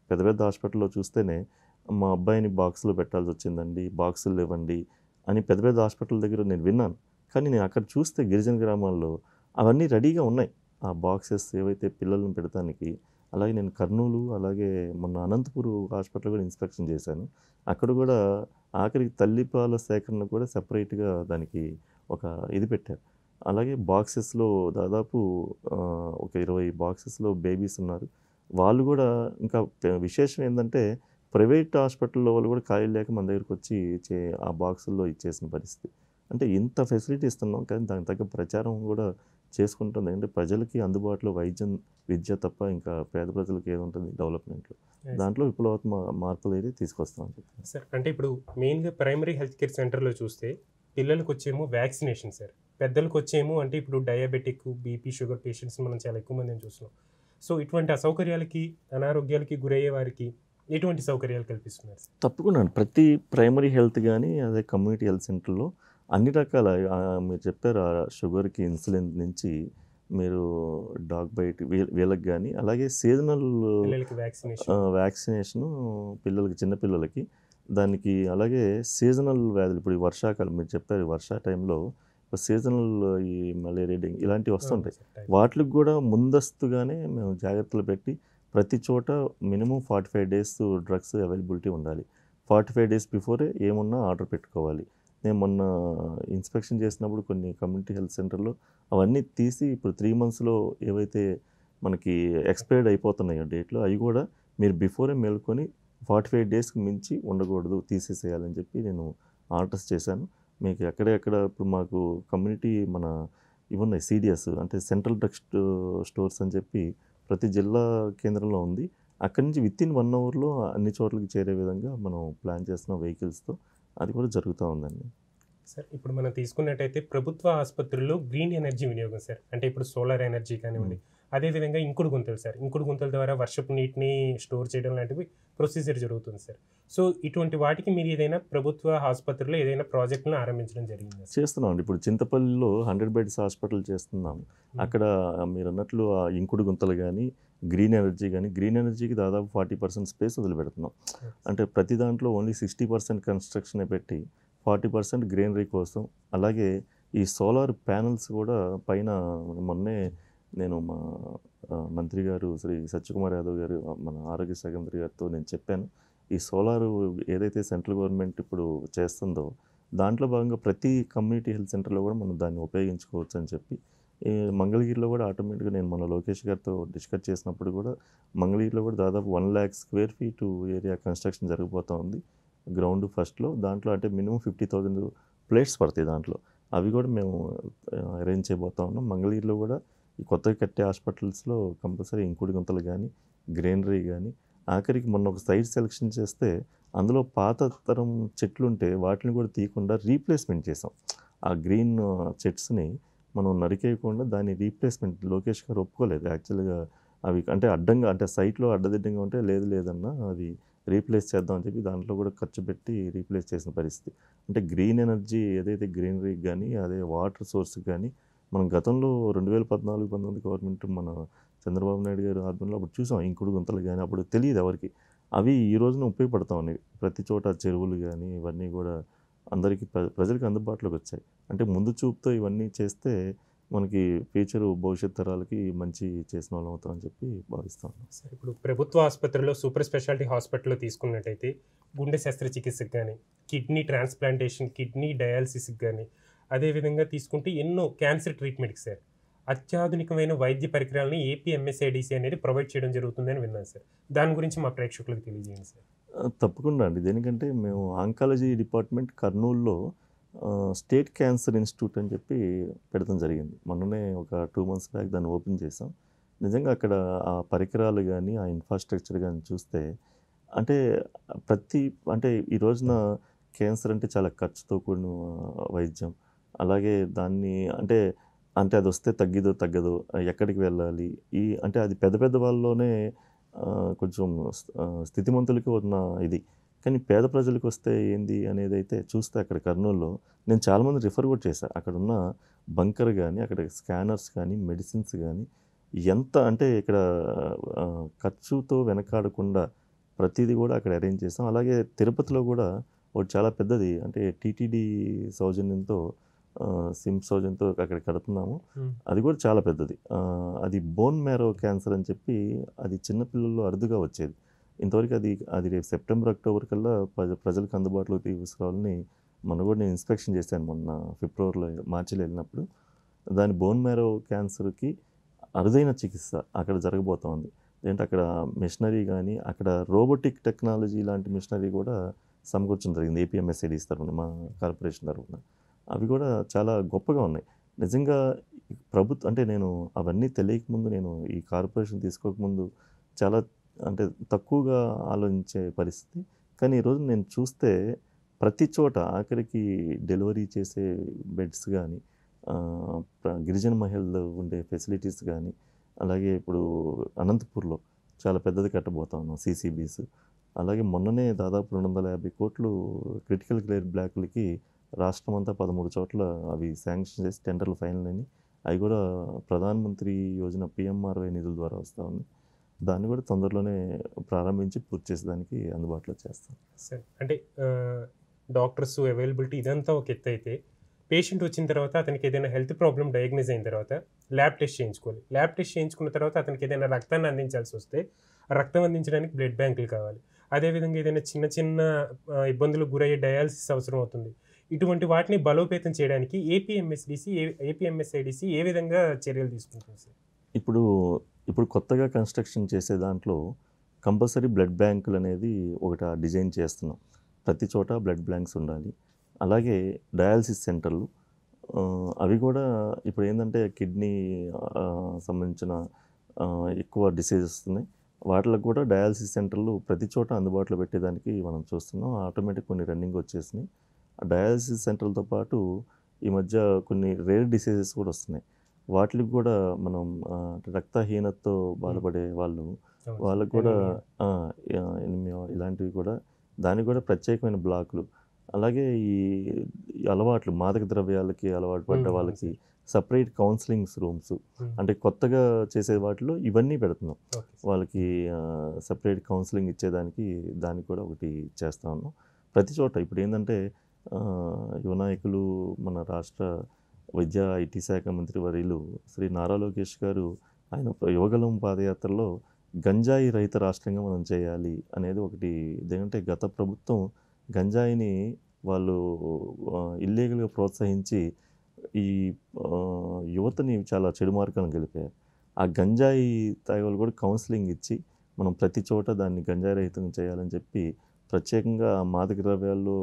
పెద్ద పెద్ద హాస్పిటల్‌లో చూస్తేనే మా అబ్బాయిని బాక్స్‌లో పెట్టాల్సొచ్చిందండి, బాక్సులు ఇవ్వండి అని పెద్ద పెద్ద హాస్పిటల్ దగ్గర నేను విన్నాను. కానీ నేను అక్కడ చూస్తే గిరిజన గ్రామాల్లో అవన్నీ రెడీగా ఉన్నాయి. ఆ బాక్సెస్ ఏవైతే పిల్లల్ని పెడతానికి. అలాగే నేను కర్నూలు, అలాగే మొన్న అనంతపూర్ హాస్పిటల్ కూడా ఇన్స్పెక్షన్ చేశాను. అక్కడ కూడా ఆఖరికి తల్లిపాల సేకరణ కూడా సెపరేట్‌గా దానికి ఒక ఇది పెట్టారు. అలాగే బాక్సెస్‌లో దాదాపు ఒక 20 బాక్సెస్‌లో బేబీస్ ఉన్నారు. వాళ్ళు కూడా ఇంకా విశేషం ఏందంటే ప్రైవేట్ హాస్పిటల్‌లో వాళ్ళు కూడా ఖాళీలు లేక మన దగ్గరకొచ్చి ఆ బాక్సుల్లో ఇచ్చేసిన పరిస్థితి. అంటే ఇంత ఫెసిలిటీ ఇస్తున్నాం కానీ దానికి తగ్గ ప్రచారం కూడా చేసుకుంటుంది. అంటే ప్రజలకి అందుబాటులో వైద్యం, విద్య తప్ప ఇంకా పేద ప్రజలకి ఏదుంటుంది డెవలప్‌మెంట్‌లో. దాంట్లో మార్పులు అయితే తీసుకొస్తామని చెప్తున్నాను. సార్ అంటే ఇప్పుడు మెయిన్‌గా ప్రైమరీ హెల్త్ కేర్ సెంటర్‌లో చూస్తే పిల్లలకొచ్చేమో వ్యాక్సినేషన్ సార్. పెద్దలకొచ్చేమో అంటే ఇప్పుడు డయాబెటిక్, బీపీ, షుగర్ పేషెంట్స్ మనం చాలా ఎక్కువ మందిని చూస్తున్నాం. సో ఇటువంటి అసౌకర్యాలకి, అనారోగ్యాలకి గురయ్యే వారికి ఎటువంటి సౌకర్యాలు కల్పిస్తున్నారు సార్? తప్పకుండా అండి. ప్రతి ప్రైమరీ హెల్త్ గానీ, అదే కమ్యూనిటీ హెల్త్ సెంటర్‌లో అన్ని రకాల మీరు చెప్పారు షుగర్‌కి ఇన్సులిన్ నుంచి మీరు డాగ్ బైట్ వీళ్ళకి గానీ, అలాగే సీజనల్ పిల్లలకి వ్యాక్సినేషన్. వ్యాక్సినేషను పిల్లలకి, చిన్న పిల్లలకి దానికి అలాగే సీజనల్ వ్యాధులు ఇప్పుడు ఈ వర్షాకాలం మీరు చెప్పారు వర్షా టైంలో సీజనల్ ఈ మలేరియా, డెంగ్యూ ఇలాంటివి వస్తుంటాయి. వాటికి కూడా ముందస్తుగానే మేము జాగ్రత్తలు పెట్టి ప్రతి చోట మినిమమ్ 45 డేస్ డ్రగ్స్ అవైలబిలిటీ ఉండాలి. 45 డేస్ బిఫోరే ఏమున్నా ఆర్డర్ పెట్టుకోవాలి. నేను మొన్న ఇన్స్పెక్షన్ చేసినప్పుడు కొన్ని కమ్యూనిటీ హెల్త్ సెంటర్‌లో అవన్నీ తీసి ఇప్పుడు 3 మంత్స్‌లో ఏవైతే మనకి ఎక్స్‌పైర్డ్ అయిపోతున్నాయో డేట్‌లు అవి కూడా మీరు బిఫోరే మేలుకొని 45 డేస్‌కి మించి ఉండకూడదు, తీసేసేయాలని చెప్పి నేను ఆర్డర్స్ చేశాను. మీకు ఎక్కడెక్కడ ఇప్పుడు మాకు కమ్యూనిటీ మన ఇవున్నాయి సీడీఎస్ అంటే సెంట్రల్ డ్రగ్ స్టోర్స్ అని చెప్పి ప్రతి జిల్లా కేంద్రంలో ఉంది. అక్కడి నుంచి వితిన్ 1 అవర్‌లో అన్ని చోట్లకి చేరే విధంగా మనం ప్లాన్ చేస్తున్నాం వెహికల్స్‌తో. అది కూడా జరుగుతా ఉందండి. సార్ ఇప్పుడు మనం తీసుకున్నట్టయితే ప్రభుత్వ ఆసుపత్రుల్లో గ్రీన్ ఎనర్జీ వినియోగం సార్. అంటే ఇప్పుడు సోలార్ ఎనర్జీ కానివ్వండి, అదేవిధంగా ఇంకుడు గుంతలు సార్. ఇంకుడు గుంతల ద్వారా వర్షపు నీటిని స్టోర్ చేయడం లాంటివి ప్రొసీజర్ జరుగుతుంది సార్. సో ఇటువంటి వాటికి మీరు ఏదైనా ప్రభుత్వ ఆసుపత్రిలో ఏదైనా ప్రాజెక్ట్‌లను ఆరంభించడం జరిగిందా సార్? చేస్తున్నామండి. ఇప్పుడు చింతపల్లిలో 100 బెడ్స్ హాస్పిటల్ చేస్తున్నాం. అక్కడ మీరన్నట్లు ఆ ఇంకుడు గుంతలు గానీ, గ్రీన్ ఎనర్జీ గానీ, గ్రీన్ ఎనర్జీకి దాదాపు 40% స్పేస్ వదిలిపెడుతున్నాం. అంటే ప్రతి దాంట్లో ఓన్లీ 60% కన్‌స్ట్రక్షనే పెట్టి 40% గ్రీనరీ కోసం, అలాగే ఈ సోలార్ ప్యానెల్స్ కూడా పైన మొన్నే నేను మా మంత్రి గారు శ్రీ సత్యకుమార్ యాదవ్ గారు మన ఆరోగ్య శాఖ మంత్రి గారితో నేను చెప్పాను. ఈ సోలారు ఏదైతే సెంట్రల్ గవర్నమెంట్ ఇప్పుడు చేస్తుందో దాంట్లో భాగంగా ప్రతి కమ్యూనిటీ హెల్త్ సెంటర్‌లో కూడా మనం దాన్ని ఉపయోగించుకోవచ్చు అని చెప్పి, ఈ మంగళగిరిలో కూడా ఆటోమేటిక్‌గా నేను మొన్న లోకేష్ గారితో డిస్కస్ చేసినప్పుడు కూడా మంగళగిరిలో కూడా దాదాపు 1,00,000 స్క్వేర్ ఫీటు ఏరియా కన్‌స్ట్రక్షన్ జరగబోతా ఉంది. గ్రౌండ్ ఫస్ట్‌లో దాంట్లో అంటే మినిమమ్ 50,000 ప్లేట్స్ పడతాయి దాంట్లో. అవి కూడా మేము అరేంజ్ చేయబోతా ఉన్నాం. మంగళగిరిలో కూడా ఈ కొత్తగా కట్టే హాస్పిటల్స్‌లో కంపల్సరీ ఇంకుడు గుంతలు గానీ, గ్రీనరీ గానీ, ఆఖరికి మొన్న ఒక సైట్ సెలక్షన్ చేస్తే అందులో పాత తరం చెట్లుంటే వాటిని కూడా తీయకుండా రీప్లేస్‌మెంట్ చేసాం. ఆ గ్రీన్ చెట్స్‌ని మనం నరికేయకుండా దాన్ని రీప్లేస్‌మెంట్ లోకేష్ గారు ఒప్పుకోలేదు. యాక్చువల్‌గా అవి అంటే అడ్డంగా అంటే సైట్‌లో అడ్డదిడ్డంగా ఉంటే లేదు లేదన్నా అది రీప్లేస్ చేద్దాం అని చెప్పి దాంట్లో కూడా ఖర్చు పెట్టి రీప్లేస్ చేసిన పరిస్థితి. అంటే గ్రీన్ ఎనర్జీ ఏదైతే గ్రీనరీకి గానీ, అదే వాటర్ సోర్స్‌కి గానీ మనం గతంలో 2014, 19 గవర్నమెంట్ మన చంద్రబాబు నాయుడు గారి ఆధ్వర్యంలో అప్పుడు చూసాం ఇంకుడు గుంతలు గానీ అప్పుడు తెలీదు ఎవరికీ. అవి ఈ రోజున ఉపయోగపడతా ఉన్నాయి. ప్రతి చోట చెరువులు గానీ ఇవన్నీ కూడా అందరికీ ప్రజలకు అందుబాటులోకి వచ్చాయి. అంటే ముందు చూపుతో ఇవన్నీ చేస్తే మనకి ఫ్యూచరు భవిష్యత్ తరాలకి మంచి చేసిన వాళ్ళం అవుతామని చెప్పి భావిస్తాను. సార్ ఇప్పుడు ప్రభుత్వ ఆసుపత్రిలో సూపర్ స్పెషాలిటీ హాస్పిటల్‌లో తీసుకున్నట్టయితే గుండె శస్త్రచికిత్సకి గానీ, కిడ్నీ ట్రాన్స్‌ప్లాంటేషన్, కిడ్నీ డయాలిసిస్‌కి గానీ, అదేవిధంగా తీసుకుంటే ఎన్నో క్యాన్సర్ ట్రీట్మెంట్‌కి సార్ అత్యాధునికమైన వైద్య పరికరాలని ఏపీ ఎంఎస్ఐడిసి అనేది ప్రొవైడ్ చేయడం జరుగుతుందని విన్నాను సార్. దాని గురించి మా ప్రేక్షకులకు తెలియజేయండి సార్. తప్పకుండా అండి. దేనికంటే మేము ఆంకాలజీ డిపార్ట్మెంట్ కర్నూలులో స్టేట్ క్యాన్సర్ ఇన్‌స్టిట్యూట్ అని చెప్పి పెడతం జరిగింది. మొన్ననే ఒక 2 మంత్స్ బ్యాక్ దాన్ని ఓపెన్ చేసాం. నిజంగా అక్కడ ఆ పరికరాలు గానీ, ఆ ఇన్‌ఫ్రాస్ట్రక్చర్ గానీ చూస్తే అంటే ప్రతి అంటే ఈ రోజున క్యాన్సర్ అంటే చాలా ఖర్చుతో కూడిన వైద్యం. అలాగే దాన్ని అంటే అంటే అదొస్తే తగ్గిదో తగ్గదో, ఎక్కడికి వెళ్ళాలి? అంటే అది పెద్ద పెద్ద వాళ్ళలోనే కొంచెం స్థితిమంతులకి ఉన్న ఇది. కానీ పేద ప్రజలకొస్తే ఏంది అనేదైతే చూస్తే అక్కడ కర్నూలులో నేను చాలామంది రిఫర్ కూడా చేశా. అక్కడున్న బంకర్ గానీ, అక్కడ స్కానర్స్ కానీ, మెడిసిన్స్ గానీ ఎంత అంటే ఇక్కడ ఖర్చుతో వెనకాడకుండా ప్రతీది కూడా అక్కడ అరేంజ్ చేసాం. అలాగే తిరుపతిలో కూడా ఒకటి చాలా పెద్దది అంటే టీటీడీ సౌజన్యంతో సిమ్స్ సౌజన్యంతో అక్కడ కడుతున్నాము. అది కూడా చాలా పెద్దది. అది బోన్ మ్యారో క్యాన్సర్ అని చెప్పి అది చిన్న పిల్లల్లో అరుదుగా వచ్చేది. ఇంతవరకు అది రేపు సెప్టెంబర్, అక్టోబర్ కల్లా ప్రజలకు అందుబాటులోకి తీసుకురావాలని మొన్న కూడా నేను ఇన్స్పెక్షన్ చేశాను మొన్న ఫిబ్రవరిలో, మార్చిలో వెళ్ళినప్పుడు. దాని బోన్ మ్యారో క్యాన్సర్‌కి అరుదైన చికిత్స అక్కడ జరగబోతా ఉంది. ఏంటంటే అక్కడ మిషనరీ గానీ, అక్కడ రోబోటిక్ టెక్నాలజీ లాంటి మిషనరీ కూడా సమకూర్చడం జరిగింది. ఏపీఎంఎస్ఐడిసి తరఫున, మా కార్పొరేషన్ తరఫున. అవి కూడా చాలా గొప్పగా ఉన్నాయి. నిజంగా అంటే నేను అవన్నీ తెలియకముందు నేను ఈ కార్పొరేషన్ తీసుకోకముందు చాలా అంటే తక్కువగా ఆలోచించే పరిస్థితి. కానీ ఈరోజు నేను చూస్తే ప్రతి చోట ఆఖరికి డెలివరీ చేసే బెడ్స్ గానీ, గిరిజన మహిళలు ఉండే ఫెసిలిటీస్ గానీ, అలాగే ఇప్పుడు అనంతపూర్‌లో చాలా పెద్దది కట్టబోతా ఉన్నాం సీసీబీస్. అలాగే మొన్ననే దాదాపు 250 కోట్లు క్రిటికల్ కేర్ బ్లాకులకి రాష్ట్రమంతా 13 చోట్ల అవి శాంక్షన్ చేసి టెండర్లు ఫైనల్ అయినాయి. అవి కూడా ప్రధానమంత్రి యోజన పీఎంఆర్వై నిధుల ద్వారా వస్తా ఉంది. దాన్ని కూడా తొందరలోనే ప్రారంభించి పూర్తి చేసేదానికి అందుబాటులో చేస్తాం. సార్ అంటే డాక్టర్స్ అవైలబిలిటీ ఇదంతా ఒక ఎత్తు అయితే, పేషెంట్ వచ్చిన తర్వాత అతనికి ఏదైనా హెల్త్ ప్రాబ్లమ్ డయాగ్నోస్ అయిన తర్వాత ల్యాబ్ టెస్ట్ చేయించుకోవాలి. ల్యాబ్ టెస్ట్ చేయించుకున్న తర్వాత అతనికి ఏదైనా రక్తాన్ని అందించాల్సి వస్తే, ఆ రక్తం అందించడానికి బ్లడ్ బ్యాంకులు కావాలి. అదేవిధంగా ఏదైనా చిన్న చిన్న ఇబ్బందులకు గురయ్యే డయాలసిస్ అవసరం అవుతుంది. ఇటువంటి వాటిని బలోపేతం చేయడానికి ఏపీఎంఎస్ఐడిసి ఏ విధంగా చర్యలు తీసుకుంటుంది సార్? ఇప్పుడు ఇప్పుడు కొత్తగా కన్స్ట్రక్షన్ చేసే దాంట్లో కంపల్సరీ బ్లడ్ బ్యాంకులు అనేది ఒకటి డిజైన్ చేస్తున్నాం. ప్రతి చోట బ్లడ్ బ్యాంక్స్ ఉండాలి. అలాగే డయాలసిస్ సెంటర్లు అవి కూడా ఇప్పుడు ఏంటంటే కిడ్నీ సంబంధించిన ఎక్కువ డిసీజెస్ ఉన్నాయి. వాటికి కూడా డయాలసిస్ సెంటర్లు ప్రతి చోట అందుబాటులో పెట్టేదానికి మనం చూస్తున్నాం. ఆటోమేటిక్ కొన్ని రన్నింగ్ వచ్చేసినాయి. ఆ డయాలసిస్ సెంటర్లతో పాటు ఈ మధ్య కొన్ని రేర్ డిసీజెస్ కూడా వస్తున్నాయి. వాటికి కూడా మనం రక్తహీనతతో బాధపడే వాళ్ళకు కూడా ఎనిమియా ఇలాంటివి కూడా దానికి కూడా ప్రత్యేకమైన బ్లాకులు. అలాగే ఈ అలవాట్లు మాదక ద్రవ్యాలకి అలవాటు పడ్డ వాళ్ళకి సపరేట్ కౌన్సిలింగ్ రూమ్స్, అంటే కొత్తగా చేసే వాటిలో ఇవన్నీ పెడుతున్నాం. వాళ్ళకి సపరేట్ కౌన్సిలింగ్ ఇచ్చేదానికి దానికి కూడా ఒకటి చేస్తా ఉన్నాం. ప్రతి చోట ఇప్పుడు ఏంటంటే యువ నాయకులు మన రాష్ట్ర విద్యా ఐటీ శాఖ మంత్రి వర్యులు శ్రీ నారా లోకేష్ గారు ఆయన యువగలం పాదయాత్రలో గంజాయి రహిత రాష్ట్రంగా మనం చేయాలి అనేది ఒకటి. ఎందుకంటే గత ప్రభుత్వం గంజాయిని వాళ్ళు ఇల్లీగల్గా ప్రోత్సహించి ఈ యువతని చాలా చెడు మార్గాలను గెలిపారు. ఆ గంజాయి తాగేవాళ్ళు కూడా కౌన్సిలింగ్ ఇచ్చి మనం ప్రతి చోట దాన్ని గంజాయి రహితం చేయాలని చెప్పి ప్రత్యేకంగా మాదక ద్రవ్యాల్లో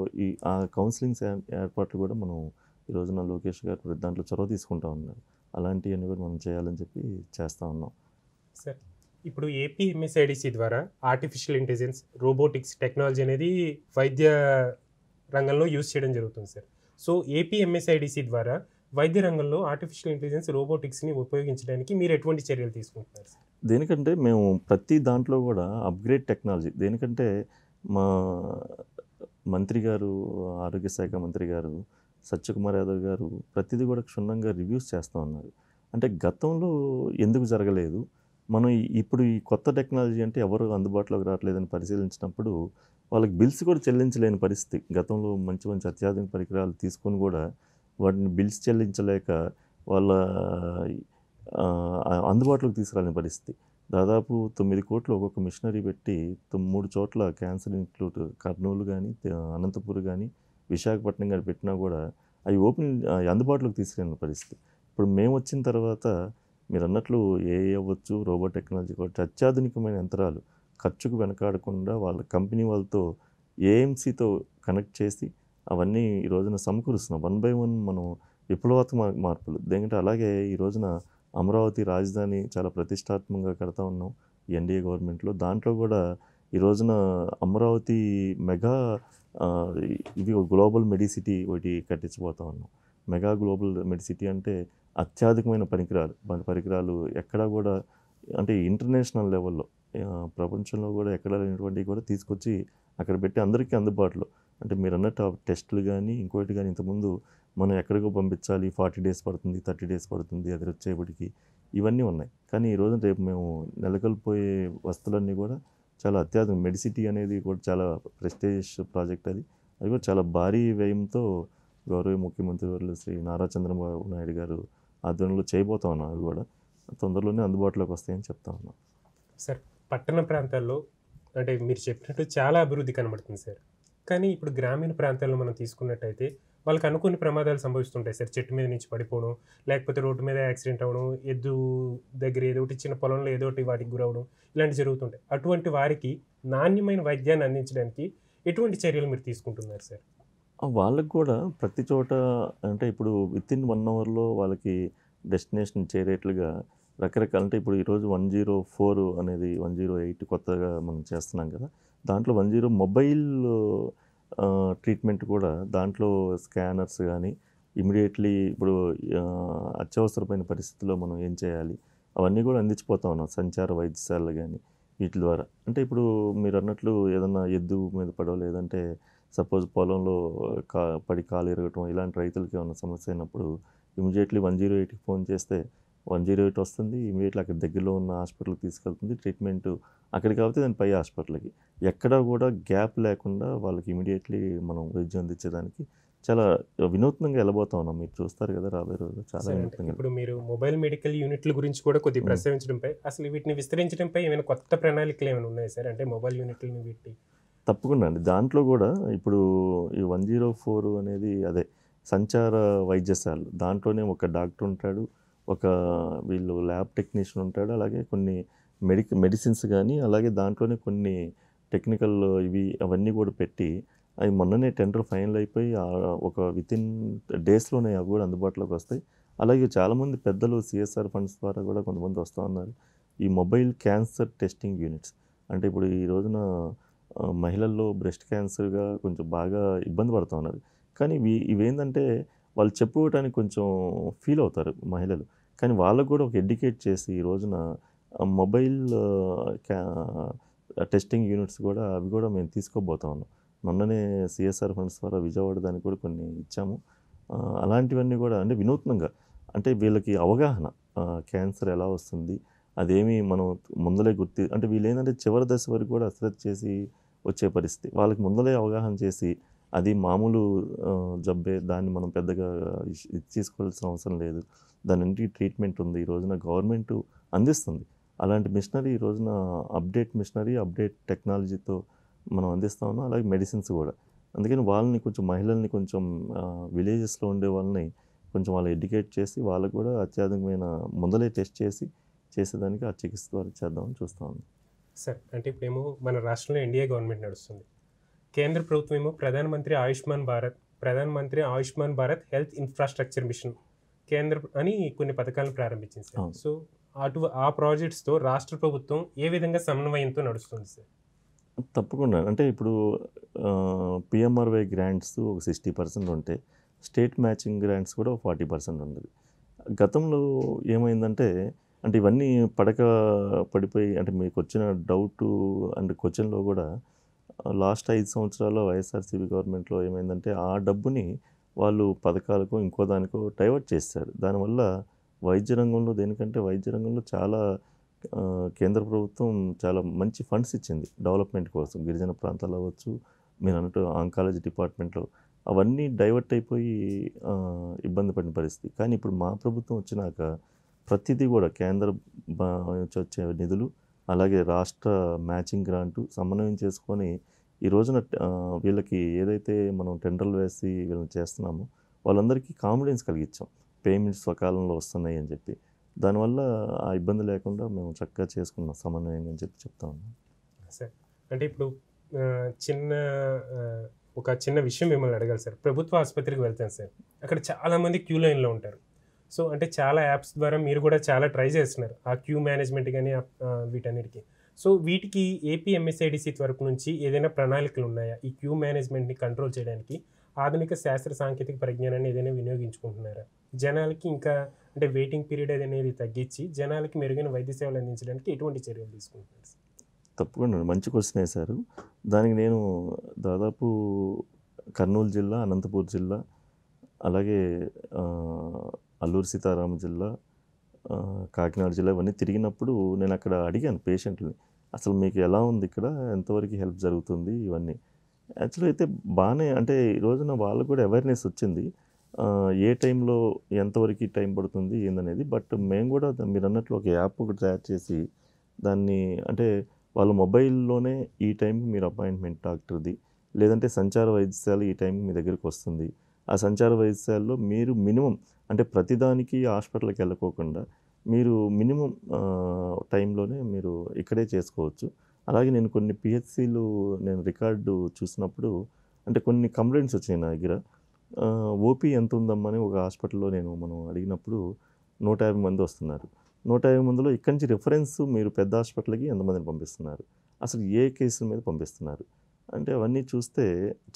ఆ కౌన్సిలింగ్ ఏర్పాట్లు కూడా మనం ఈ రోజున లోకేష్ గారు దాంట్లో చొరవ తీసుకుంటా ఉన్నారు. అలాంటివన్నీ కూడా మనం చేయాలని చెప్పి చేస్తూ ఉన్నాం. సార్, ఇప్పుడు ఏపీఎంఎస్ఐడిసి ద్వారా ఆర్టిఫిషియల్ ఇంటెలిజెన్స్, రోబోటిక్స్ టెక్నాలజీ అనేది వైద్య రంగంలో యూజ్ చేయడం జరుగుతుంది సార్. సో ఏపీఎంఎస్ఐడిసి ద్వారా వైద్య రంగంలో ఆర్టిఫిషియల్ ఇంటెలిజెన్స్, రోబోటిక్స్ని ఉపయోగించడానికి మీరు ఎటువంటి చర్యలు తీసుకుంటున్నారు సార్? దేనికంటే మేము ప్రతి దాంట్లో కూడా అప్గ్రేడ్ టెక్నాలజీ, దేనికంటే మా మంత్రి గారు, ఆరోగ్య శాఖ మంత్రి గారు సత్యకుమార్ యాదవ్ గారు ప్రతిదీ కూడా క్షుణ్ణంగా రివ్యూస్ చేస్తూ ఉన్నారు. అంటే గతంలో ఎందుకు జరగలేదు, మనం ఇప్పుడు ఈ కొత్త టెక్నాలజీ అంటే ఎవరు అందుబాటులోకి రావట్లేదని పరిశీలించినప్పుడు వాళ్ళకి బిల్స్ కూడా చెల్లించలేని పరిస్థితి. గతంలో మంచి మంచి అత్యాధునిక పరికరాలు తీసుకొని కూడా వాటిని బిల్స్ చెల్లించలేక వాళ్ళ అందుబాటులోకి తీసుకురాలేని పరిస్థితి. దాదాపు 9 కోట్లు ఒక్కొక్క మిషనరీ పెట్టి 3 చోట్ల క్యాన్సర్ ఇన్స్టిట్యూట్ కర్నూలు కానీ, అనంతపూర్ కానీ, విశాఖపట్నం కానీ పెట్టినా కూడా అవి అందుబాటులోకి తీసుకురాని పరిస్థితి. ఇప్పుడు మేము వచ్చిన తర్వాత మీరు అన్నట్లు ఏఐ అవ్వచ్చు, రోబో టెక్నాలజీ కూడా అత్యాధునికమైన యంత్రాలు ఖర్చుకు వెనకాడకుండా వాళ్ళ కంపెనీ వాళ్ళతో ఏఎంసీతో కనెక్ట్ చేసి అవన్నీ ఈ రోజున సమకూరుస్తున్నాం. 1 by 1 మనం విప్లవాత్మక మార్పులు. ఎందుకంటే అలాగే ఈ రోజున అమరావతి రాజధాని చాలా ప్రతిష్టాత్మకంగా కడతా ఉన్నాం ఎన్డీఏ గవర్నమెంట్లో. దాంట్లో కూడా ఈ రోజున అమరావతి మెగా ఇది గ్లోబల్ మెడిసిటీ ఒకటి కట్టించబోతా ఉన్నాం. మెగా గ్లోబల్ మెడిసిటీ అంటే అత్యాధికమైన పరికరాలు ఎక్కడా కూడా, అంటే ఇంటర్నేషనల్ లెవెల్లో ప్రపంచంలో కూడా ఎక్కడ లేనటువంటివి కూడా తీసుకొచ్చి అక్కడ పెట్టి అందరికీ అందుబాటులో. అంటే మీరు అన్నట్టు టెస్టులు కానీ ఇంకోటి కానీ ఇంతకుముందు మనం ఎక్కడికో పంపించాలి, 40 days పడుతుంది, 30 days పడుతుంది, అది వచ్చేపటికి ఇవన్నీ ఉన్నాయి. కానీ ఈరోజు రేపు మేము నెలకొల్పోయే వస్తువులన్నీ కూడా చాలా అత్యాధునిక మెడిసిటీ అనేది కూడా చాలా ప్రెస్టీజియస్ ప్రాజెక్ట్. అది కూడా చాలా భారీ వ్యయంతో గౌరవ ముఖ్యమంత్రి వర్యులు శ్రీ నారా చంద్రబాబు నాయుడు గారు ఆధ్వర్యంలో చేయబోతా ఉన్నాం. అవి కూడా తొందరలోనే అందుబాటులోకి వస్తాయని చెప్తా ఉన్నాం. సార్, పట్టణ ప్రాంతాల్లో అంటే మీరు చెప్పినట్టు చాలా అభివృద్ధి కనబడుతుంది సార్. కానీ ఇప్పుడు గ్రామీణ ప్రాంతాల్లో మనం తీసుకున్నట్టయితే వాళ్ళకి అనుకోని ప్రమాదాలు సంభవిస్తుంటాయి సార్. చెట్టు మీద నుంచి పడిపోవడం, లేకపోతే రోడ్డు మీద యాక్సిడెంట్ అవ్వడం, ఎద్దు దగ్గర ఏదో ఒకటి చిన్న పొలంలో ఏదో ఒకటి వాటికి గురవడం, ఇలాంటివి జరుగుతుంటాయి. అటువంటి వారికి నాణ్యమైన వైద్యాన్ని అందించడానికి ఎటువంటి చర్యలు మీరు తీసుకుంటున్నారు సార్? వాళ్ళకు కూడా ప్రతి చోట, అంటే ఇప్పుడు వితిన్ 1 hourలో వాళ్ళకి డెస్టినేషన్ చేరేట్లుగా రకరకాల, అంటే ఇప్పుడు ఈరోజు 104 అనేది 108 కొత్తగా మనం చేస్తున్నాం కదా. దాంట్లో 10 మొబైల్ ట్రీట్మెంట్ కూడా, దాంట్లో స్కానర్స్ కానీ ఇమీడియట్లీ ఇప్పుడు అత్యవసరమైన పరిస్థితుల్లో మనం ఏం చేయాలి అవన్నీ కూడా అందించిపోతా ఉన్నాం. సంచార వైద్యశాలలు కానీ వీటి ద్వారా. అంటే ఇప్పుడు మీరు అన్నట్లు ఏదన్నా ఎద్దు మీద పడవ, లేదంటే సపోజ్ పొలంలో పడి కాలు ఎరగటం, ఇలాంటి రైతులకి ఏమైనా సమస్య అయినప్పుడు ఇమీడియట్లీ 108కి ఫోన్ చేస్తే 108 వస్తుంది. ఇమీడియట్లీ అక్కడ దగ్గరలో ఉన్న హాస్పిటల్కి తీసుకెళ్తుంది. ట్రీట్మెంట్ అక్కడికి కాబట్టి దాని పై హాస్పిటల్కి ఎక్కడా కూడా గ్యాప్ లేకుండా వాళ్ళకి ఇమీడియట్లీ మనం వైద్యం అందించేదానికి చాలా వినూత్నంగా వెళ్ళబోతా ఉన్నాం. మీరు చూస్తారు కదా రాబోయే రోజు చాలా వినూత్నంగా. ఇప్పుడు మీరు మొబైల్ మెడికల్ యూనిట్ల గురించి కూడా కొద్దిగా ప్రస్తావించడంపై, అసలు వీటిని విస్తరించడంపై ఏమైనా కొత్త ప్రణాళికలు ఏమైనా ఉన్నాయి సార్? అంటే మొబైల్ యూనిట్లను వీటి తప్పకుండా అండి. దాంట్లో గూడా ఇప్పుడు ఈ 104 అనేది అదే సంచార వైద్యశాలలు. దాంట్లోనే ఒక డాక్టర్ ఉంటాడు. ఒక వీళ్ళు ల్యాబ్ టెక్నీషియన్ ఉంటాడు. అలాగే కొన్ని మెడిసిన్స్ గానీ, అలాగే దాంట్లోనే కొన్ని టెక్నికల్ ఇవి అవన్నీ గూడా పెట్టి, అవి మొన్ననే టెండర్ ఫైనల్ అయిపోయి ఒక వితిన్ డేస్‌లోనే అవి గూడా అందుబాటులోకి వస్తాయి. అలాగే చాలామంది పెద్దలు సీఎస్ఆర్ ఫండ్స్ ద్వారా గూడా కొంతమంది వస్తా ఉన్నారు. ఈ మొబైల్ క్యాన్సర్ టెస్టింగ్ యూనిట్స్. అంటే ఇప్పుడు ఈ రోజున మహిళల్లో బ్రెస్ట్ క్యాన్సర్‌గా కొంచెం బాగా ఇబ్బంది పడుతా ఉన్నారు. కానీ ఇవేందంటే వాళ్ళు చెప్పుకోవటానికి కొంచెం ఫీల్ అవుతారు మహిళలు. కానీ వాళ్ళకి కూడా ఒక ఎడ్యుకేట్ చేసి ఈ రోజున మొబైల్ క్యా టెస్టింగ్ యూనిట్స్ కూడా అవి కూడా మేము తీసుకోబోతా ఉన్నాం. మొన్ననే సీఎస్ఆర్ ఫండ్స్ ద్వారా విజయవాడ దానికి కూడా కొన్ని ఇచ్చాము. అలాంటివన్నీ కూడా అంటే వినూత్నంగా అంటే వీళ్ళకి అవగాహన క్యాన్సర్ ఎలా వస్తుంది? అదేమి మనం ముందలే అంటే వీళ్ళేందంటే చివరి దశ వరకు కూడా అశ్రద్ధ చేసి వచ్చే పరిస్థితి. వాళ్ళకి ముందలే అవగాహన చేసి అది మామూలు జబ్బే. దాన్ని మనం పెద్దగా ఇది తీసుకోవాల్సిన అవసరం లేదు. దానికి ట్రీట్మెంట్ ఉంది. ఈ రోజున గవర్నమెంటు అందిస్తుంది. అలాంటి మిషనరీ ఈ రోజున అప్డేట్ మిషనరీ, అప్డేట్ టెక్నాలజీతో మనం అందిస్తా ఉన్నాం. అలాగే మెడిసిన్స్ గూడా. అందుకని వాళ్ళని కొంచెం మహిళల్ని కొంచెం విలేజెస్‌లో ఉండే వాళ్ళని కొంచెం వాళ్ళు ఎడ్యుకేట్ చేసి వాళ్ళకి కూడా అత్యాధునికమైన ముందలే టెస్ట్ చేసి చేసేదానికి ఆ చికిత్స ద్వారా చేద్దామని చూస్తా ఉన్నాం. సార్ అంటే ఇప్పుడేమో మన రాష్ట్రంలో ఎన్డీఏ గవర్నమెంట్ నడుస్తుంది. కేంద్ర ప్రభుత్వం ఏమో ప్రధానమంత్రి Ayushman Bharat health infrastructure machine కేంద్ర అని కొన్ని పథకాలను ప్రారంభించింది సార్. అవును. సో ఆ ప్రాజెక్ట్స్తో రాష్ట్ర ప్రభుత్వం ఏ విధంగా సమన్వయంతో నడుస్తుంది సార్? తప్పకుండా. అంటే ఇప్పుడు పీఎంఆర్‌వై గ్రాంట్స్ ఒక 60% ఉంటే, స్టేట్ మ్యాచింగ్ గ్రాంట్స్ కూడా ఒక 40% ఉండేది. గతంలో ఏమైందంటే, అంటే ఇవన్నీ పడిపోయి అంటే మీకొచ్చిన డౌటు అండ్ క్వెషన్‌లో కూడా లాస్ట్ 5 సంవత్సరాల్లో వైఎస్ఆర్‌సీపీ గవర్నమెంట్‌లో ఏమైందంటే, ఆ డబ్బుని వాళ్ళు పథకాలకో, ఇంకో దానికో డైవర్ట్ చేసేశారు. దానివల్ల వైద్య రంగంలో చాలా కేంద్ర ప్రభుత్వం చాలా మంచి ఫండ్స్ ఇచ్చింది డెవలప్మెంట్ కోసం. గిరిజన ప్రాంతాలు అవ్వచ్చు, మీరన్నట్టు ఆంకాలజీ డిపార్ట్మెంట్‌లో అవన్నీ డైవర్ట్ అయిపోయి ఇబ్బంది పడిన పరిస్థితి. కానీ ఇప్పుడు మా ప్రభుత్వం వచ్చినాక ప్రతిదీ కూడా కేంద్ర నుంచి వచ్చే నిధులు, అలాగే రాష్ట్ర మ్యాచింగ్ గ్రాంటు సమన్వయం చేసుకొని ఈ రోజున వీళ్ళకి ఏదైతే మనం టెండర్లు వేసి వీళ్ళని చేస్తున్నామో వాళ్ళందరికీ కాన్ఫిడెన్స్ కలిగించాం. పేమెంట్స్ సకాలంలో వస్తున్నాయి అని చెప్పి. దానివల్ల ఆ ఇబ్బంది లేకుండా మేము చక్కగా చేసుకున్నాం సమన్వయంగా అని చెప్పి చెప్తా ఉన్నాం. సార్ అంటే ఇప్పుడు చిన్న ఒక చిన్న విషయం మిమ్మల్ని అడగాలి సార్. ప్రభుత్వ ఆసుపత్రికి వెళ్తాను సార్. అక్కడ చాలామంది క్యూ లైన్‌లో ఉంటారు. సో అంటే చాలా యాప్స్ ద్వారా మీరు కూడా చాలా ట్రై చేస్తున్నారు. ఆ క్యూ మేనేజ్మెంట్ గాని వీటన్నిటికి. సో వీటికి ఏపీ ఎంఎస్ఐడిసి తరపు నుంచి ఏదైనా ప్రణాళికలు ఉన్నాయా? ఈ క్యూ మేనేజ్మెంట్‌ని కంట్రోల్ చేయడానికి ఆధునిక శాస్త్ర సాంకేతిక పరిజ్ఞానాన్ని ఏదైనా వినియోగించుకుంటున్నారా? జనాలకి ఇంకా అంటే వెయిటింగ్ పీరియడ్ అనేది తగ్గించి జనాలకి మెరుగైన వైద్య సేవలు అందించడానికి ఎటువంటి చర్యలు తీసుకుంటున్నారు సార్? తప్పకుండా మంచి క్వెషన్ వేశారు. దానికి నేను దాదాపు కర్నూలు జిల్లా, అనంతపూర్ జిల్లా, అలాగే అల్లూరు సీతారామ జిల్లా, కాకినాడ జిల్లా ఇవన్నీ తిరిగినప్పుడు నేను అక్కడ అడిగాను పేషెంట్‌లని. అసలు మీకు ఎలా ఉంది ఇక్కడ? ఎంతవరకు హెల్ప్ జరుగుతుంది? ఇవన్నీ. యాక్చువల్‌గా అయితే బానే అంటే ఈ రోజున వాళ్ళకి కూడా అవేర్‌నెస్ వచ్చింది. ఏ టైంలో ఎంతవరకు టైం పడుతుంది ఏందనేది. బట్ మేము కూడా మీరన్నట్లు ఒక యాప్ ఒకటి తయారు చేసి దాన్ని అంటే వాళ్ళ మొబైల్‌లోనే ఈ టైంకి మీరు అపాయింట్మెంట్ డాక్టర్‌ది, లేదంటే సంచార వైద్యశాల ఈ టైంకి మీ దగ్గరికి వస్తుంది. ఆ సంచార వైద్యశాలలో మీరు మినిమమ్ అంటే ప్రతిదానికి హాస్పిటల్‌కి వెళ్ళకోకుండా మీరు మినిమమ్ టైంలోనే మీరు ఇక్కడే చేసుకోవచ్చు. అలాగే నేను కొన్ని పిహెచ్‌సిలు నేను రికార్డు చూసినప్పుడు అంటే కొన్ని కంప్లెయింట్స్ వచ్చాయి నా దగ్గర. ఓపీ ఎంత ఉందమ్మా అని ఒక హాస్పిటల్‌లో మనం అడిగినప్పుడు 150 మంది వస్తున్నారు. 150 మందిలో ఇక్కడి నుంచి రిఫరెన్స్ మీరు పెద్ద హాస్పిటల్‌కి ఎంతమందిని పంపిస్తున్నారు? అసలు ఏ కేసుల మీద పంపిస్తున్నారు? అంటే అవన్నీ చూస్తే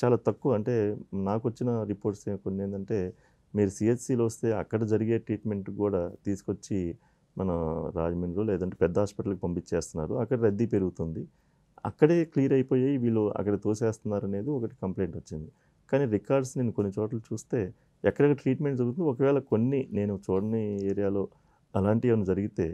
చాలా తక్కువ. అంటే నాకొచ్చిన రిపోర్ట్స్ కొన్ని ఏందంటే మీరు సీహెచ్‌సిలో వస్తే అక్కడ జరిగే ట్రీట్మెంట్ కూడా తీసుకొచ్చి మన రాజమండ్రిలో లేదంటే పెద్ద హాస్పిటల్‌కి పంపించేస్తున్నారు. అక్కడ రద్దీ పెరుగుతుంది. అక్కడే క్లియర్ అయిపోయాయి వీళ్ళు అక్కడ తోసేస్తున్నారనేది ఒకటి కంప్లెయింట్ వచ్చింది. కానీ రికార్డ్స్ నేను కొన్ని చోట్ల చూస్తే ఎక్కడెక్కడ ట్రీట్మెంట్ జరుగుతుందో ఒకవేళ కొన్ని నేను చూడని ఏరియాలో అలాంటివి ఏమైనా జరిగితే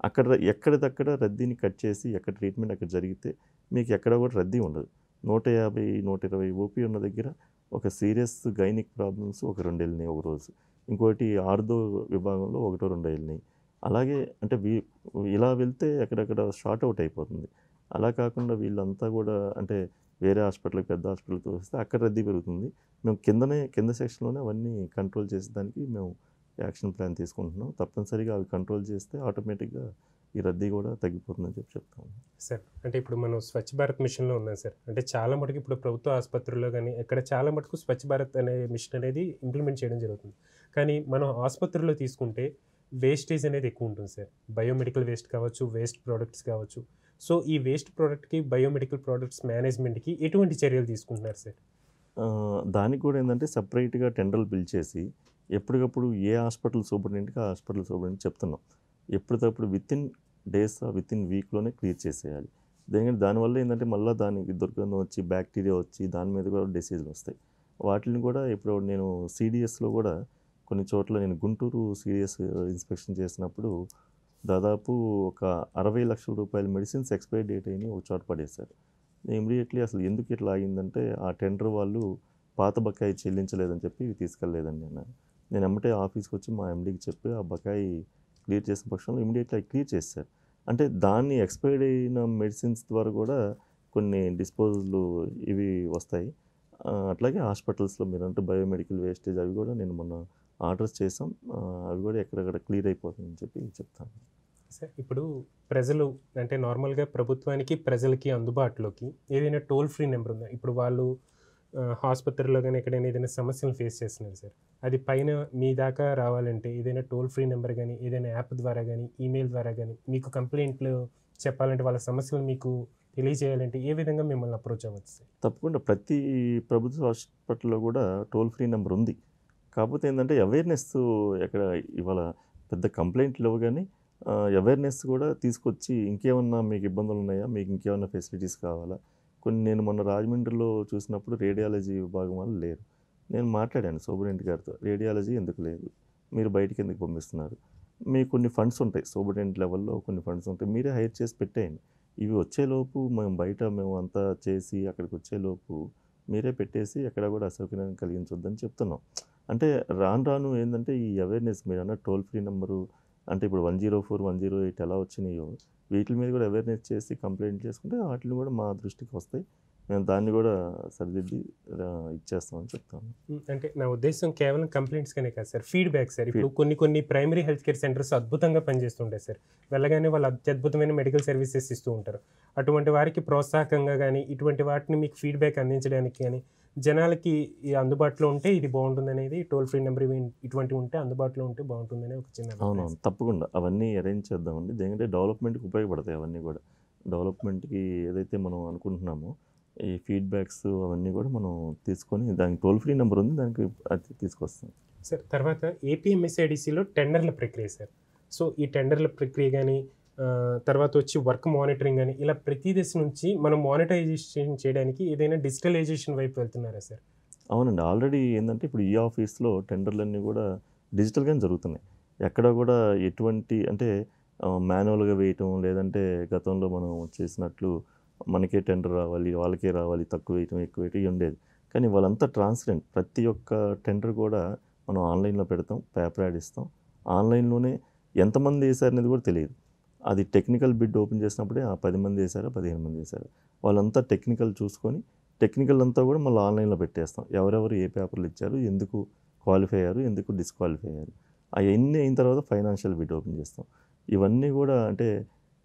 అక్కడ ఎక్కడిదక్కడ రద్దీని కట్ చేసి ఎక్కడ ట్రీట్మెంట్ అక్కడ జరిగితే మీకు ఎక్కడ కూడా రద్దీ ఉండదు. 150, 120 ఓపీ ఉన్న దగ్గర ఒక సీరియస్ గైనిక్ ప్రాబ్లమ్స్ ఒక 2 ఎళ్ళినాయి ఒక రోజు. ఇంకోటి ఆర్థో విభాగంలో ఒకటో రెండో ఎళ్ళినాయి. అలాగే అంటే ఇలా వెళ్తే ఎక్కడెక్కడ షార్ట్ అవుట్ అయిపోతుంది. అలా కాకుండా వీళ్ళంతా కూడా అంటే వేరే హాస్పిటల్కి పెద్ద హాస్పిటల్తో వస్తే అక్కడ రద్దీ పెరుగుతుంది. మేము కింద సెక్షన్‌లోనే అవన్నీ కంట్రోల్ చేసేదానికి మేము యాక్షన్ ప్లాన్ తీసుకుంటున్నాం. తప్పనిసరిగా అవి కంట్రోల్ చేస్తే ఆటోమేటిక్‌గా ఈ రద్దీ కూడా తగ్గిపోతుందని చెప్తాము. సార్ అంటే ఇప్పుడు మనం స్వచ్ఛ భారత్ మిషన్‌లో ఉన్నాం సార్. అంటే చాలా మటుకు ఇప్పుడు ప్రభుత్వ ఆసుపత్రుల్లో గాని, ఎక్కడ చాలా మటుకు స్వచ్ఛ భారత్ అనే మిషన్ అనేది ఇంప్లిమెంట్ చేయడం జరుగుతుంది. కానీ మనం ఆసుపత్రుల్లో తీసుకుంటే వేస్టేజ్ అనేది ఎక్కువ ఉంటుంది సార్. బయోమెడికల్ వేస్ట్ కావచ్చు, వేస్ట్ ప్రొడక్ట్స్ కావచ్చు. సో, ఈ వేస్ట్ ప్రొడక్ట్‌కి, బయోమెడికల్ ప్రొడక్ట్స్ మేనేజ్‌మెంట్‌కి ఎటువంటి చర్యలు తీసుకుంటున్నారు సార్? దానికి కూడా ఏందంటే సెపరేట్‌గా టెండర్‌లు పిలిచేసి ఎప్పటికప్పుడు ఏ హాస్పిటల్ సూపరింటెండెంట్‌కి ఆ హాస్పిటల్ సూపరింటెండెంట్ చెప్తున్నాం. ఎప్పటికప్పుడు వితిన్ డేస్, వితిన్ వీక్‌లోనే క్లియర్ చేసేయాలి. ఎందుకంటే దానివల్ల ఏందంటే మళ్ళా దానికి దుర్గంధం వచ్చి, బ్యాక్టీరియా వచ్చి దాని మీద కూడా డిసీజులు వస్తాయి. వాటిని కూడా ఇప్పుడు నేను సీడీఎస్‌లో కూడా కొన్ని చోట్ల నేను గుంటూరు సీడీఎస్ ఇన్స్‌పెక్షన్ చేసినప్పుడు దాదాపు ఒక 60,00,000 మెడిసిన్స్ ఎక్స్‌పైరీ డేట్ అయినయి ఒక చోట పడేశారు. ఇమ్మీడియేట్‌లీ అసలు ఎందుకు ఇట్లా ఆగిందంటే ఆ టెండర్ వాళ్ళు పాత బకాయి చెల్లించలేదని చెప్పి తీసుకెళ్ళలేదండి అన్నారు. నేను ఎమ్మటే ఆఫీస్‌కి వచ్చి మా ఎండీకి చెప్పి ఆ బకాయి క్లియర్ చేసిన పక్షంలో ఇమ్మీడియేట్‌లీ అవి క్లియర్ చేసేశారు. అంటే దాన్ని ఎక్స్‌పైర్డ్ అయిన మెడిసిన్స్ ద్వారా కూడా కొన్ని డిస్పోజల్ ఇవి వస్తాయి. అట్లాగే హాస్పిటల్స్‌లో మీరంటే బయోమెడికల్ వేస్టేజ్ అవి కూడా నేను మొన్న ఆర్డర్స్ చేసాం. అవి కూడా ఎక్కడెక్కడ క్లియర్ అయిపోతుందని చెప్పి చెప్తాను. సార్ ఇప్పుడు ప్రజలు అంటే నార్మల్‌గా ప్రభుత్వానికి, ప్రజలకి అందుబాటులోకి ఏదైనా టోల్ ఫ్రీ నెంబర్ ఉందా? ఇప్పుడు వాళ్ళు ఆసుపత్రిలో గాని ఎక్కడైనా ఏదైనా సమస్యలు ఫేస్ చేస్తున్నారు సార్. అది పైన మీ దాకా రావాలంటే ఏదైనా టోల్ ఫ్రీ నెంబర్ గాని, ఏదైనా యాప్ ద్వారా గాని, ఈమెయిల్ ద్వారా గాని మీకు కంప్లెయింట్లు చెప్పాలంటే వాళ్ళ సమస్యలు మీకు తెలియజేయాలంటే ఏ విధంగా మిమ్మల్ని అప్రోచ్ అవ్వచ్చు సార్? తప్పకుండా ప్రతి ప్రభుత్వ హాస్పిటల్‌లో కూడా టోల్ ఫ్రీ నంబర్ ఉంది. కాకపోతే ఏందంటే అవేర్‌నెస్ ఎక్కడ ఇవాళ పెద్ద కంప్లెయింట్లు లేవు గానీ అవేర్‌నెస్ కూడా తీసుకొచ్చి ఇంకేమన్నా మీకు ఇబ్బందులున్నాయా? మీకు ఇంకేమన్నా ఫెసిలిటీస్ కావాలా? కొన్ని నేను మొన్న రాజమండ్రిలో చూసినప్పుడు రేడియాలజీ విభాగం వాళ్ళు లేరు. నేను మాట్లాడాను సూపరింటెండెంట్ గారితో. రేడియాలజీ ఎందుకు లేదు? మీరు బయటికి ఎందుకు పంపిస్తున్నారు? మీకు కొన్ని ఫండ్స్ ఉంటాయి. సూపరింటెండెంట్ లెవెల్‌లో కొన్ని ఫండ్స్ ఉంటాయి. మీరే హైర్ చేసి పెట్టేయండి. ఇవి వచ్చేలోపు మేము అంతా చేసి అక్కడికి వచ్చేలోపు మీరే పెట్టేసి ఎక్కడ కూడా అసౌకర్యం కలిగించొద్దని చెప్తున్నాం. అంటే రాను రాను ఏందంటే ఈ అవేర్‌నెస్ మీరన్న టోల్ ఫ్రీ నంబరు అంటే ఇప్పుడు 104, 108 ఎలా వచ్చినాయో వీటిల మీద కూడా అవేర్‌నెస్ చేసి కంప్లెయింట్ చేసుకుంటే వాటిని కూడా మా దృష్టికి వస్తాయి. మేము దాన్ని కూడా సరిదిద్ది ఇచ్చేస్తామని చెప్తాను. అంటే నా ఉద్దేశ్యం కేవలం కంప్లెయింట్స్‌కనే కాదు సార్. Feedback sir. ఇప్పుడు కొన్ని ప్రైమరీ హెల్త్ కేర్ సెంటర్స్ అద్భుతంగా పనిచేస్తుంటాయి సార్. వెళ్ళగానే వాళ్ళు అత్యద్భుతమైన మెడికల్ సర్వీసెస్ ఇస్తూ ఉంటారు. అటువంటి వారికి ప్రోత్సాహకంగా గానీ, ఇటువంటి వాటిని మీకు ఫీడ్‌బ్యాక్ అందించడానికి గానీ, జనాలకి అందుబాటులో ఉంటే ఇది బావుంటుందనేది టోల్ ఫ్రీ నంబర్ ఇటువంటివి ఉంటే అందుబాటులో ఉంటే బావుంటుందని ఒక చిన్న అభిప్రాయం. అవునవును. తప్పకుండా అవన్నీ అరేంజ్ చేద్దామండి. ఎందుకంటే డెవలప్‌మెంట్‌కి ఉపయోగపడతాయి అవన్నీ కూడా. డెవలప్‌మెంట్‌కి ఏదైతే మనం అనుకుంటున్నామో ఈ ఫీడ్‌బ్యాక్స్ అవన్నీ కూడా మనం తీసుకొని దానికి టోల్ ఫ్రీ నంబర్ ఉంది. దానికి అది తీసుకొస్తాం. సార్ తర్వాత ఏపీఎంఎస్ఐడిసిలో టెండర్ల ప్రక్రియ సార్. సో, ఈ టెండర్ల ప్రక్రియ గానీ, తర్వాత వచ్చి వర్క్ మానిటరింగ్ గానీ, ఇలా ప్రతి దశ నుంచి మనం మానిటైజేషన్ చేయడానికి ఏదైనా డిజిటలైజేషన్ వైపు వెళ్తున్నారా సార్? అవునండి. ఆల్రెడీ ఏందంటే ఇప్పుడు ఈ ఆఫీస్‌లో టెండర్‌లన్నీ కూడా డిజిటల్‌గానే జరుగుతున్నాయి. ఎక్కడ కూడా ఎటువంటి అంటే మాన్యువల్‌గా వేయటం లేదంటే గతంలో మనం చేసినట్లు మనకే టెండర్ రావాలి, వాళ్ళకే రావాలి, తక్కువ వేయటం, ఎక్కువ వేయటం ఇయి ఉండేది. కానీ వాళ్ళంతా ట్రాన్స్‌పరెంట్. ప్రతి ఒక్క టెండర్ కూడా మనం ఆన్‌లైన్‌లో పెడతాం. పేపర్ యాడ్ ఇస్తాం. ఆన్‌లైన్‌లోనే ఎంతమంది ఏసారనేది కూడా తెలీదు. అది టెక్నికల్ బిడ్ ఓపెన్ చేసినప్పుడే 10 మంది ఏసారా, 15 మంది ఏసారా వాళ్ళంతా టెక్నికల్ చూసుకొని టెక్నికల్ అంతా కూడా మళ్ళీ ఆన్‌లైన్‌లో పెట్టేస్తాం. ఎవరెవరు ఏ పేపర్‌లు ఇచ్చారు, ఎందుకు క్వాలిఫై అయ్యారు, ఎందుకు డిస్‌క్వాలిఫై అయ్యారు. అయన్నీ అయిన తర్వాత ఫైనాన్షియల్ బిడ్ ఓపెన్ చేస్తాం. ఇవన్నీ కూడా అంటే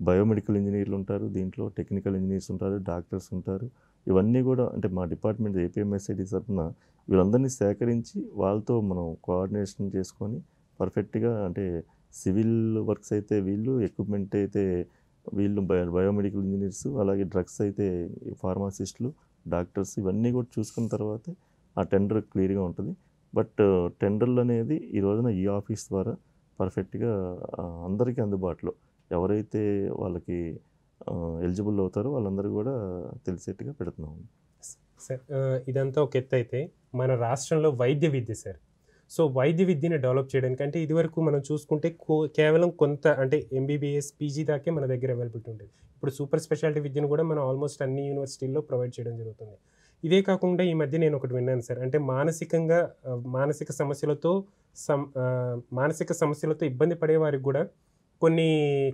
బయోమెడికల్ ఇంజినీర్లు ఉంటారు. దీంట్లో టెక్నికల్ ఇంజినీర్స్ ఉంటారు. డాక్టర్స్ ఉంటారు. ఇవన్నీ కూడా అంటే మా డిపార్ట్మెంట్ ఏపీఎంఎస్ఐడి తరఫున వీళ్ళందరినీ సేకరించి వాళ్ళతో మనం కోఆర్డినేషన్ చేసుకొని పర్ఫెక్ట్‌గా అంటే సివిల్ వర్క్స్ అయితే వీళ్ళు, ఎక్విప్‌మెంట్ అయితే వీళ్ళు బయోమెడికల్ ఇంజినీర్స్ అలాగే డ్రగ్స్ అయితే ఫార్మసిస్టులు, డాక్టర్స్ ఇవన్నీ కూడా చూసుకున్న తర్వాతే ఆ టెండర్ క్లియర్‌గా ఉంటది. బట్ టెండర్‌లనేది ఈ రోజున ఈ ఆఫీస్ ద్వారా పర్ఫెక్ట్‌గా అందరికీ అందుబాటులో ఎవరైతే వాళ్ళకి ఎలిజిబుల్ అవుతారో వాళ్ళందరూ కూడా తెలిసేట్టుగా పెడుతున్నాం. సార్ ఇదంతా ఒక ఎత్తైతే మన రాష్ట్రంలో వైద్య విద్య సార్. సో, వైద్య విద్యని డెవలప్ చేయడానికి అంటే ఇదివరకు మనం చూసుకుంటే కేవలం కొంత అంటే ఎంబీబీఎస్, పీజీ దాకే మన దగ్గర అవైలబిలిటీ ఉండేది. ఇప్పుడు సూపర్ స్పెషాలిటీ విద్యను కూడా మనం ఆల్మోస్ట్ అన్ని యూనివర్సిటీల్లో ప్రొవైడ్ చేయడం జరుగుతుంది. ఇదే కాకుండా ఈ మధ్య నేను ఒకటి విన్నాను సార్. అంటే మానసికంగా మానసిక సమస్యలతో ఇబ్బంది పడే వారికి గూడా కొన్ని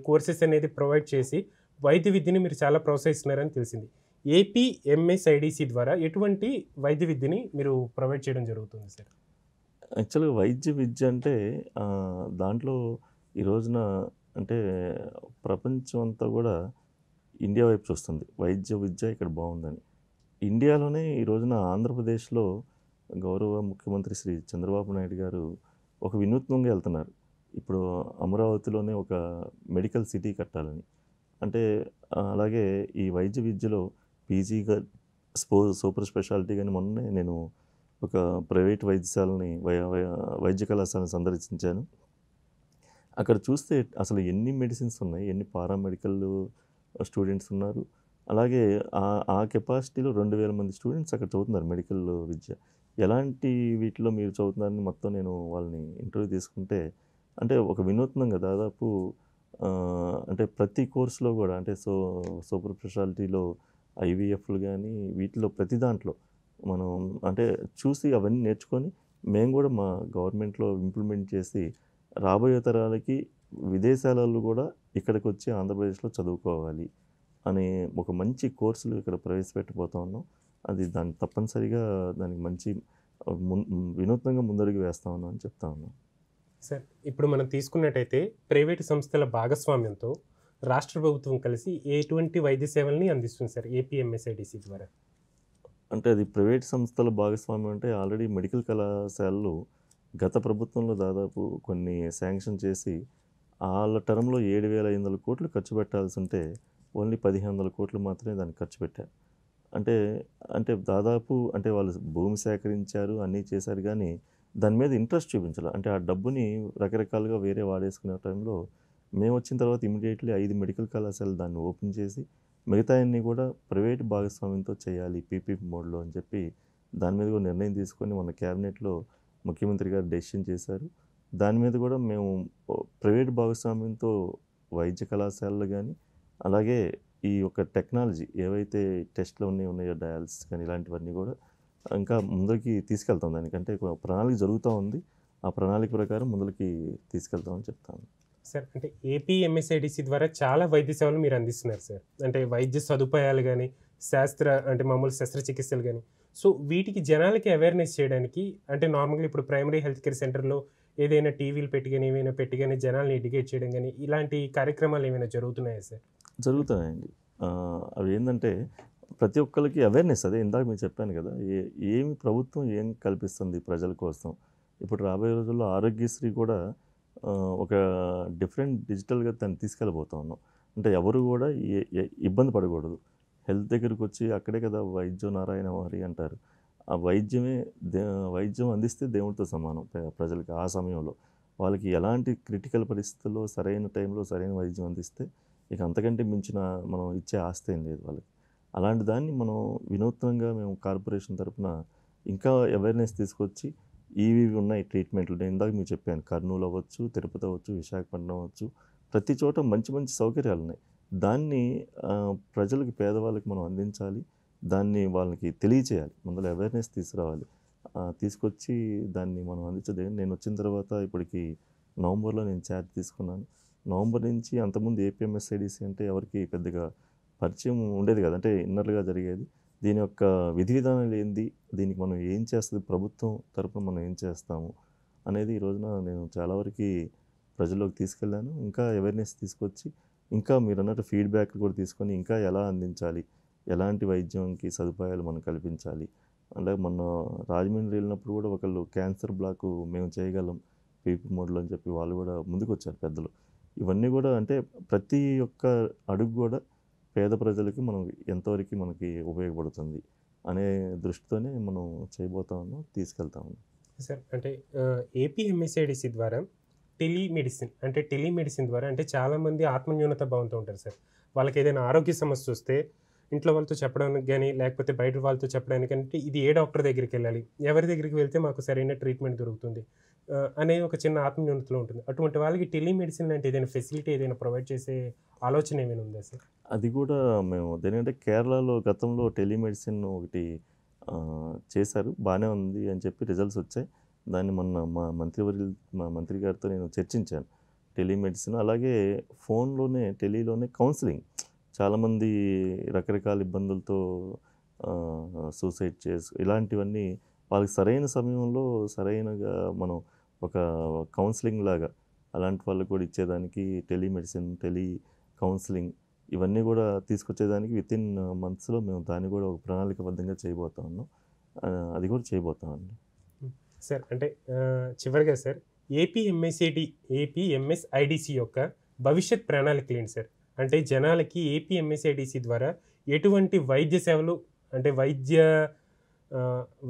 కోర్సెస్ అనేది ప్రొవైడ్ చేసి వైద్య విద్యని మీరు చాలా ప్రోత్సహిస్తున్నారని తెలిసింది. ఏపీఎంఎస్ఐడిసి ద్వారా ఎటువంటి వైద్య విద్యని మీరు ప్రొవైడ్ చేయడం జరుగుతుంది సార్? యాక్చువల్‌గా వైద్య విద్య అంటే దాంట్లో ఈ రోజున అంటే ప్రపంచం అంతా గూడా ఇండియా వైపు చూస్తుంది. వైద్య విద్య ఇక్కడ బావుందని. ఇండియాలోనే ఈ రోజున ఆంధ్రప్రదేశ్‌లో గౌరవ ముఖ్యమంత్రి శ్రీ చంద్రబాబు నాయుడు గారు ఒక వినూత్నంగా ఎళ్తున్నారు. ఇప్పుడు అమరావతిలోనే ఒక మెడికల్ సిటీ కట్టాలని. అంటే అలాగే ఈ వైద్య విద్యలో పీజీగా సూపర్ స్పెషాలిటీ గాని మొన్ననే నేను ఒక ప్రైవేట్ వైద్యశాలని వైద్య కళాశాలను సందర్శించాను. అక్కడ చూస్తే అసలు ఎన్ని మెడిసిన్స్ ఉన్నాయి, ఎన్ని పారామెడికల్ స్టూడెంట్స్ ఉన్నారు. అలాగే ఆ కెపాసిటీలో 2000 మంది స్టూడెంట్స్ అక్కడ చదువుతున్నారు మెడికల్ విద్య. ఎలాంటి వీటిలో మీరు చదువుతున్నారని మొత్తం నేను వాళ్ళని ఇంటర్వ్యూ తీసుకుంటే, అంటే ఒక వినూత్నంగా దాదాపు అంటే ప్రతి కోర్స్‌లో గూడా అంటే సూపర్ స్పెషాలిటీలో ఐవీఎఫ్‌లు గానీ వీటిలో ప్రతి దాంట్లో మనం అంటే చూసి అవన్నీ నేర్చుకొని మేము గూడా మా గవర్నమెంట్‌లో ఇంప్లిమెంట్ చేసి రాబోయే తరాలకి విదేశాలోళ్ళు గూడా ఇక్కడికొచ్చి ఆంధ్రప్రదేశ్‌లో చదువుకోవాలి అనే ఒక మంచి కోర్సులు ఇక్కడ ప్రవేశపెట్టబోతా ఉన్నాం. దాన్ని తప్పనిసరిగా దానికి మంచి వినూత్నంగా ముందడుగు వేస్తా ఉన్నాం అని చెప్తా ఉన్నాం. సార్, ఇప్పుడు మనం తీసుకున్నట్టయితే ప్రైవేటు సంస్థల భాగస్వామ్యంతో రాష్ట్ర ప్రభుత్వం కలిసి ఎటువంటి వైద్య సేవల్ని అందిస్తుంది సార్ ఏపీఎంఎస్ఐడిసి ద్వారా? అంటే అది ప్రైవేట్ సంస్థల భాగస్వామ్యం అంటే ఆల్రెడీ మెడికల్ కళాశాలలు గత ప్రభుత్వంలో దాదాపు కొన్ని శాంక్షన్ చేసి ఆళ్ళ టర్మ్‌లో 7,500 కోట్లు ఖర్చు పెట్టాల్సి ఉంటే ఓన్లీ 1,500 కోట్లు మాత్రమే దానికి ఖర్చు పెట్టారు. అంటే అంటే దాదాపు అంటే వాళ్ళు భూమి సేకరించారు, అన్నీ చేశారు గానీ దాని మీద ఇంట్రెస్ట్ చూపించలా. అంటే ఆ డబ్బుని రకరకాలుగా వేరే వాడేసుకునే టైంలో మేమొచ్చిన తర్వాత ఇమ్మీడియేట్‌లీ 5 మెడికల్ కళాశాలలు దాన్ని ఓపెన్ చేసి మిగతాయన్నీ కూడా ప్రైవేట్ భాగస్వామ్యంతో చేయాలి పీపీపీ మోడ్‌లో అని చెప్పి దాని మీద కూడా నిర్ణయం తీసుకొని మొన్న క్యాబినెట్‌లో ముఖ్యమంత్రి గారు డెసిషన్ చేశారు. దాని మీద కూడా మేము ప్రైవేట్ భాగస్వామ్యంతో వైద్య కళాశాలలు గానీ, అలాగే ఈ యొక్క టెక్నాలజీ ఏవైతే టెస్ట్‌లు ఉన్నాయో డయాలిసిస్ కానీ ఇలాంటివన్నీ కూడా ఇంకా ముందుకి తీసుకెళ్తాం. దానికంటే ఒక ప్రణాళిక జరుగుతా ఉంది. ఆ ప్రణాళిక ప్రకారం ముందలకి తీసుకెళ్తామని చెప్తాను. సార్, అంటే ఏపీఎంఎస్ఐడిసి ద్వారా చాలా వైద్య సేవలు మీరు అందిస్తున్నారు సార్. అంటే వైద్య సదుపాయాలు గానీ, అంటే మామూలు శస్త్రచికిత్సలు గానీ. సో, వీటికి జనాలకి అవేర్‌నెస్ చేయడానికి అంటే నార్మల్‌గా ఇప్పుడు ప్రైమరీ హెల్త్ కేర్ సెంటర్‌లో ఏదైనా టీవీలు పెట్టి గానీ, ఏమైనా పెట్టి గానీ జనాల్ని ఎడ్యుకేట్ చేయడం గానీ, ఇలాంటి కార్యక్రమాలు ఏమైనా జరుగుతున్నాయా సార్? జరుగుతాయండి. అవేందంటే ప్రతి ఒక్కళ్ళకి అవేర్‌నెస్ అదే ఇందాక మీకు చెప్పాను కదా! ప్రభుత్వం ఏం కల్పిస్తుంది ప్రజల కోసం. ఇప్పుడు రాబోయే రోజుల్లో ఆరోగ్యశ్రీ కూడా ఒక డిఫరెంట్ డిజిటల్‌గా దాన్ని తీసుకెళ్ళబోతా ఉన్నాం. అంటే ఎవరు గూడా ఎ ఎ ఇబ్బంది పడకూడదు. హెల్త్ దగ్గరికొచ్చి అక్కడే కదా వైద్యో నారాయణ హరి అంటారు. ఆ వైద్యమే వైద్యం అందిస్తే దేవుడితో సమానం ప్రజలకి ఆ సమయంలో. వాళ్ళకి ఎలాంటి క్రిటికల్ పరిస్థితుల్లో సరైన టైంలో సరైన వైద్యం అందిస్తే ఇక అంతకంటే మించిన మనం ఇచ్చే ఆస్తి ఏం లేదు వాళ్ళకి. అలాంటి దాన్ని మనం వినూత్నంగా మేము కార్పొరేషన్ తరపున ఇంకా అవేర్‌నెస్ తీసుకొచ్చి ఇవి ఉన్నాయి ట్రీట్మెంట్లు. నేను ఇందాక మీకు చెప్పాను. కర్నూలు అవ్వచ్చు, తిరుపతి అవ్వచ్చు, విశాఖపట్నం అవ్వచ్చు. ప్రతి చోట మంచి మంచి సౌకర్యాలున్నాయి. దాన్ని ప్రజలకి పేదవాళ్ళకి మనం అందించాలి. దాన్ని వాళ్ళకి తెలియచేయాలి. ముందల అవేర్‌నెస్ తీసుకురావాలి. తీసుకొచ్చి దాన్ని మనం అందించదే నేనొచ్చిన తర్వాత ఇప్పటికి నవంబర్‌లో నేను ఛార్జ్ తీసుకున్నాను. నవంబర్ నుంచి అంతకుముందు ఏపీఎంఎస్ఐడిసి అంటే ఎవరికీ పెద్దగా పరిచయం ఉండేది కాదు. అంటే ఇన్నర్‌గా జరిగేది. దీని యొక్క విధి విధానాలు ఏంది? దీనికి మనం ఏం చేస్తది ప్రభుత్వం తరపున మనం ఏం చేస్తాము? అనేది ఈ రోజున నేను చాలా వరకి ప్రజల్లోకి తీసుకెళ్ళాను. ఇంకా అవేర్‌నెస్ తీసుకొచ్చి, ఇంకా మీరన్నట్టు ఫీడ్‌బ్యాక్‌లు కూడా తీసుకొని, ఇంకా ఎలా అందించాలి? ఎలాంటి వైద్యంకి సదుపాయాలు మనం కల్పించాలి? అలాగే మొన్న రాజమండ్రి వెళ్ళినప్పుడు కూడా ఒకళ్ళు క్యాన్సర్ బ్లాకు మేము చేయగలం పీపీ మోడ్‌లో అని చెప్పి వాళ్ళు కూడా ముందుకొచ్చారు పెద్దలు. ఇవన్నీ కూడా అంటే ప్రతి ఒక్క అడుగు కూడా పేద ప్రజలకి మనం ఎంతవరకు మనకి ఉపయోగపడుతుంది అనే దృష్టితోనే మనం చేయబోతా ఉన్నాం, తీసుకెళ్తా ఉన్నాం. సార్, అంటే ఏపీఎంఎస్ఐడిసి ద్వారా టెలిమెడిసిన్ ద్వారా అంటే చాలామంది ఆత్మన్యూనత భావంతో ఉంటారు సార్. వాళ్ళకి ఏదైనా ఆరోగ్య సమస్య వస్తే ఇంట్లో వాళ్ళతో చెప్పడానికి గానీ, లేకపోతే బయట వాళ్ళతో చెప్పడానికి అంటే ఇది ఏ డాక్టర్ దగ్గరికెళ్ళాలి? ఎవరి దగ్గరికి వెళ్తే మాకు సరైన ట్రీట్మెంట్ దొరుకుతుంది? అనే ఒక చిన్న ఆత్మన్యూనతలో ఉంటుంది. అటువంటి వాళ్ళకి టెలిమెడిసిన్ లాంటి ఏదైనా ఫెసిలిటీ ఏదైనా ప్రొవైడ్ చేసే ఆలోచన ఏమైనా ఉందా సార్? అది కూడా మేము దేనికంటే కేరళలో గతంలో టెలిమెడిసిన్ ఒకటి చేశారు. బానే ఉంది అని చెప్పి రిజల్ట్స్ వచ్చాయి. దాన్ని మొన్న మా మంత్రి గారితో నేను చర్చించాను. టెలిమెడిసిన్ అలాగే టెలీలోనే కౌన్సెలింగ్. చాలామంది రకరకాల ఇబ్బందులతో సూసైడ్ ఇలాంటివన్నీ వాళ్ళకి సరైన సమయంలో సరైనగా మనం ఒక కౌన్సిలింగ్ లాగా అలాంటి వాళ్ళకి కూడా ఇచ్చేదానికి టెలిమెడిసిన్, కౌన్సిలింగ్ ఇవన్నీ కూడా తీసుకొచ్చేదానికి వితిన్ మంత్స్‌లో మేము దాన్ని కూడా ఒక ప్రణాళికాబద్ధంగా చేయబోతా ఉన్నాం. అది కూడా చేయబోతామండి. సార్ అంటే చివరిగా సార్ ఏపీఎంఎస్ఐడిసి యొక్క భవిష్యత్ ప్రణాళికలు ఏంటి సార్? అంటే జనాలకి ఏపీఎంఎస్ఐడిసి ద్వారా ఎటువంటి వైద్య సేవలు అంటే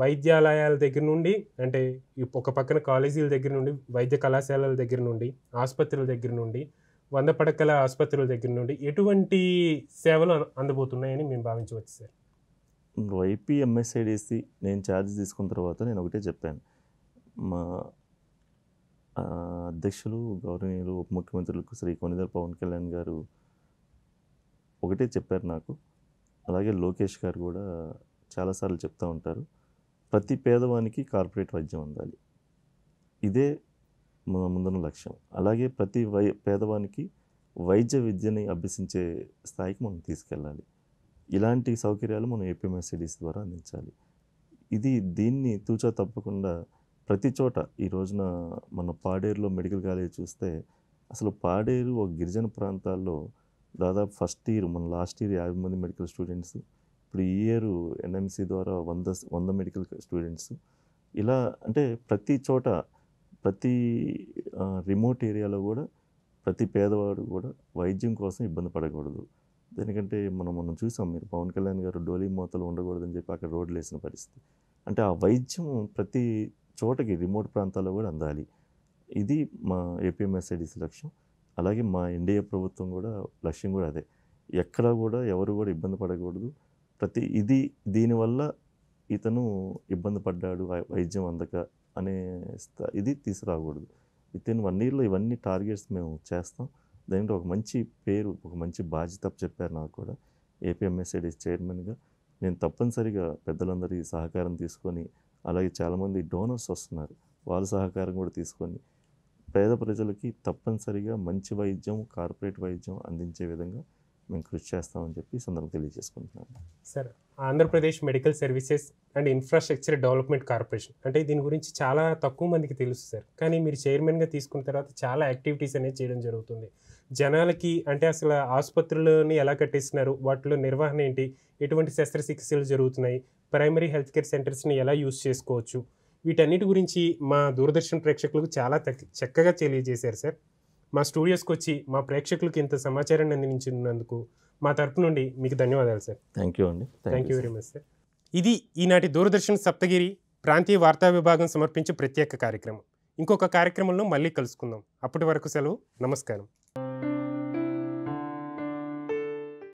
వైద్యాలయాల దగ్గర నుండి అంటే ఒక పక్కన కాలేజీల దగ్గర నుండి, వైద్య కళాశాలల దగ్గర నుండి, ఆసుపత్రుల దగ్గర నుండి, 100 పడకల ఆసుపత్రుల దగ్గర నుండి ఎటువంటి సేవలు అందబోతున్నాయని మేము భావించవచ్చు సార్? వైపీఎంఎస్ఐడిసి నేను ఛార్జ్ తీసుకున్న తర్వాత నేను ఒకటే చెప్పాను. మా అధ్యక్షులు గౌరవనీయులు ఉప ముఖ్యమంత్రులకు శ్రీ కొణిదెల పవన్ కళ్యాణ్ గారు ఒకటే చెప్పారు నాకు. అలాగే లోకేష్ గారు కూడా చాలాసార్లు చెప్తూ ఉంటారు. ప్రతి పేదవానికి కార్పొరేట్ వైద్యం అందాలి. ఇదే ముందున్న లక్ష్యం. అలాగే ప్రతి పేదవానికి వైద్య విద్యని అభ్యసించే స్థాయికి మనం తీసుకెళ్ళాలి. ఇలాంటి సౌకర్యాలు మనం ఏపీఎంఎస్ఐడిసి ద్వారా అందించాలి. దీన్ని తూచా తప్పకుండా ప్రతి చోట ఈ రోజున మన పాడేరులో మెడికల్ కాలేజ్ చూస్తే అసలు పాడేరు ఒక గిరిజన ప్రాంతాల్లో దాదాపు ఫస్ట్ ఇయర్ మన లాస్ట్ ఇయర్ 50 మంది మెడికల్ స్టూడెంట్స్, ఇప్పుడు ఈ ఇయర్ ఎన్ఎంసి ద్వారా 100 మెడికల్ స్టూడెంట్స్. ఇలా అంటే ప్రతి చోట ప్రతి రిమోట్ ఏరియాలో కూడా ప్రతి పేదవాడు కూడా వైద్యం కోసం ఇబ్బంది పడకూడదు. ఎందుకంటే మనం చూసాం, మీరు పవన్ కళ్యాణ్ గారు డోలీ మూతలు ఉండకూడదని చెప్పి అక్కడ రోడ్లు వేసిన పరిస్థితి. అంటే ఆ వైద్యం ప్రతి చోటకి రిమోట్ ప్రాంతాల్లో కూడా అందాలి. ఇది మా ఏపీఎంఎస్ఐడిసి లక్ష్యం. అలాగే మా ఎన్డీఏ ప్రభుత్వం కూడా లక్ష్యం కూడా అదే. ఎక్కడ కూడా ఎవరు కూడా ఇబ్బంది పడకూడదు. దీనివల్ల ఇతను ఇబ్బంది పడ్డాడు వైద్యం అందక అనే ఇది తీసుకురాకూడదు. వితిన్ 1 ఇయర్‌లో ఇవన్నీ టార్గెట్స్ మేము చేస్తాం. దానికి ఒక మంచి పేరు, ఒక మంచి బాధ్యత చెప్పారు నాకు కూడా. ఏపీఎంఎస్ఐడిసి చైర్మన్గా నేను తప్పనిసరిగా పెద్దలందరి సహకారం తీసుకొని, అలాగే చాలామంది డోనర్స్ వస్తున్నారు, వాళ్ళ సహకారం కూడా తీసుకొని పేద ప్రజలకి తప్పనిసరిగా మంచి వైద్యం, కార్పొరేట్ వైద్యం అందించే విధంగా మేము కృషి చేస్తామని చెప్పి సందర్భంగా తెలియజేసుకుంటున్నాను. Sir, Andhra Pradesh medical services and infrastructure development corporation అంటే దీని గురించి చాలా తక్కువ మందికి తెలుసు సార్. కానీ మీరు చైర్మన్గా తీసుకున్న తర్వాత చాలా యాక్టివిటీస్ అనేది చేయడం జరుగుతుంది. జనాలకి అంటే అసలు ఆసుపత్రులని ఎలా కట్టిస్తున్నారు, వాటిలో నిర్వహణ ఏంటి, ఎటువంటి శస్త్రచికిత్సలు జరుగుతున్నాయి, ప్రైమరీ హెల్త్ కేర్ సెంటర్స్ని ఎలా యూజ్ చేసుకోవచ్చు, వీటన్నిటి గురించి మా దూరదర్శన్ ప్రేక్షకులకు చాలా చక్కగా తెలియజేశారు సార్. మా స్టూడియోస్కి వచ్చి మా ప్రేక్షకులకు ఇంత సమాచారాన్ని అందించినందుకు మా తరపు నుండి మీకు ధన్యవాదాలు సార్. థ్యాంక్ యూ అండి. Thank you very much sir. ఇది ఈనాటి దూరదర్శన్ సప్తగిరి ప్రాంతీయ వార్తా విభాగం సమర్పించే ప్రత్యేక కార్యక్రమం. ఇంకొక కార్యక్రమంలో మళ్ళీ కలుసుకుందాం. అప్పటి వరకు సెలవు. నమస్కారం.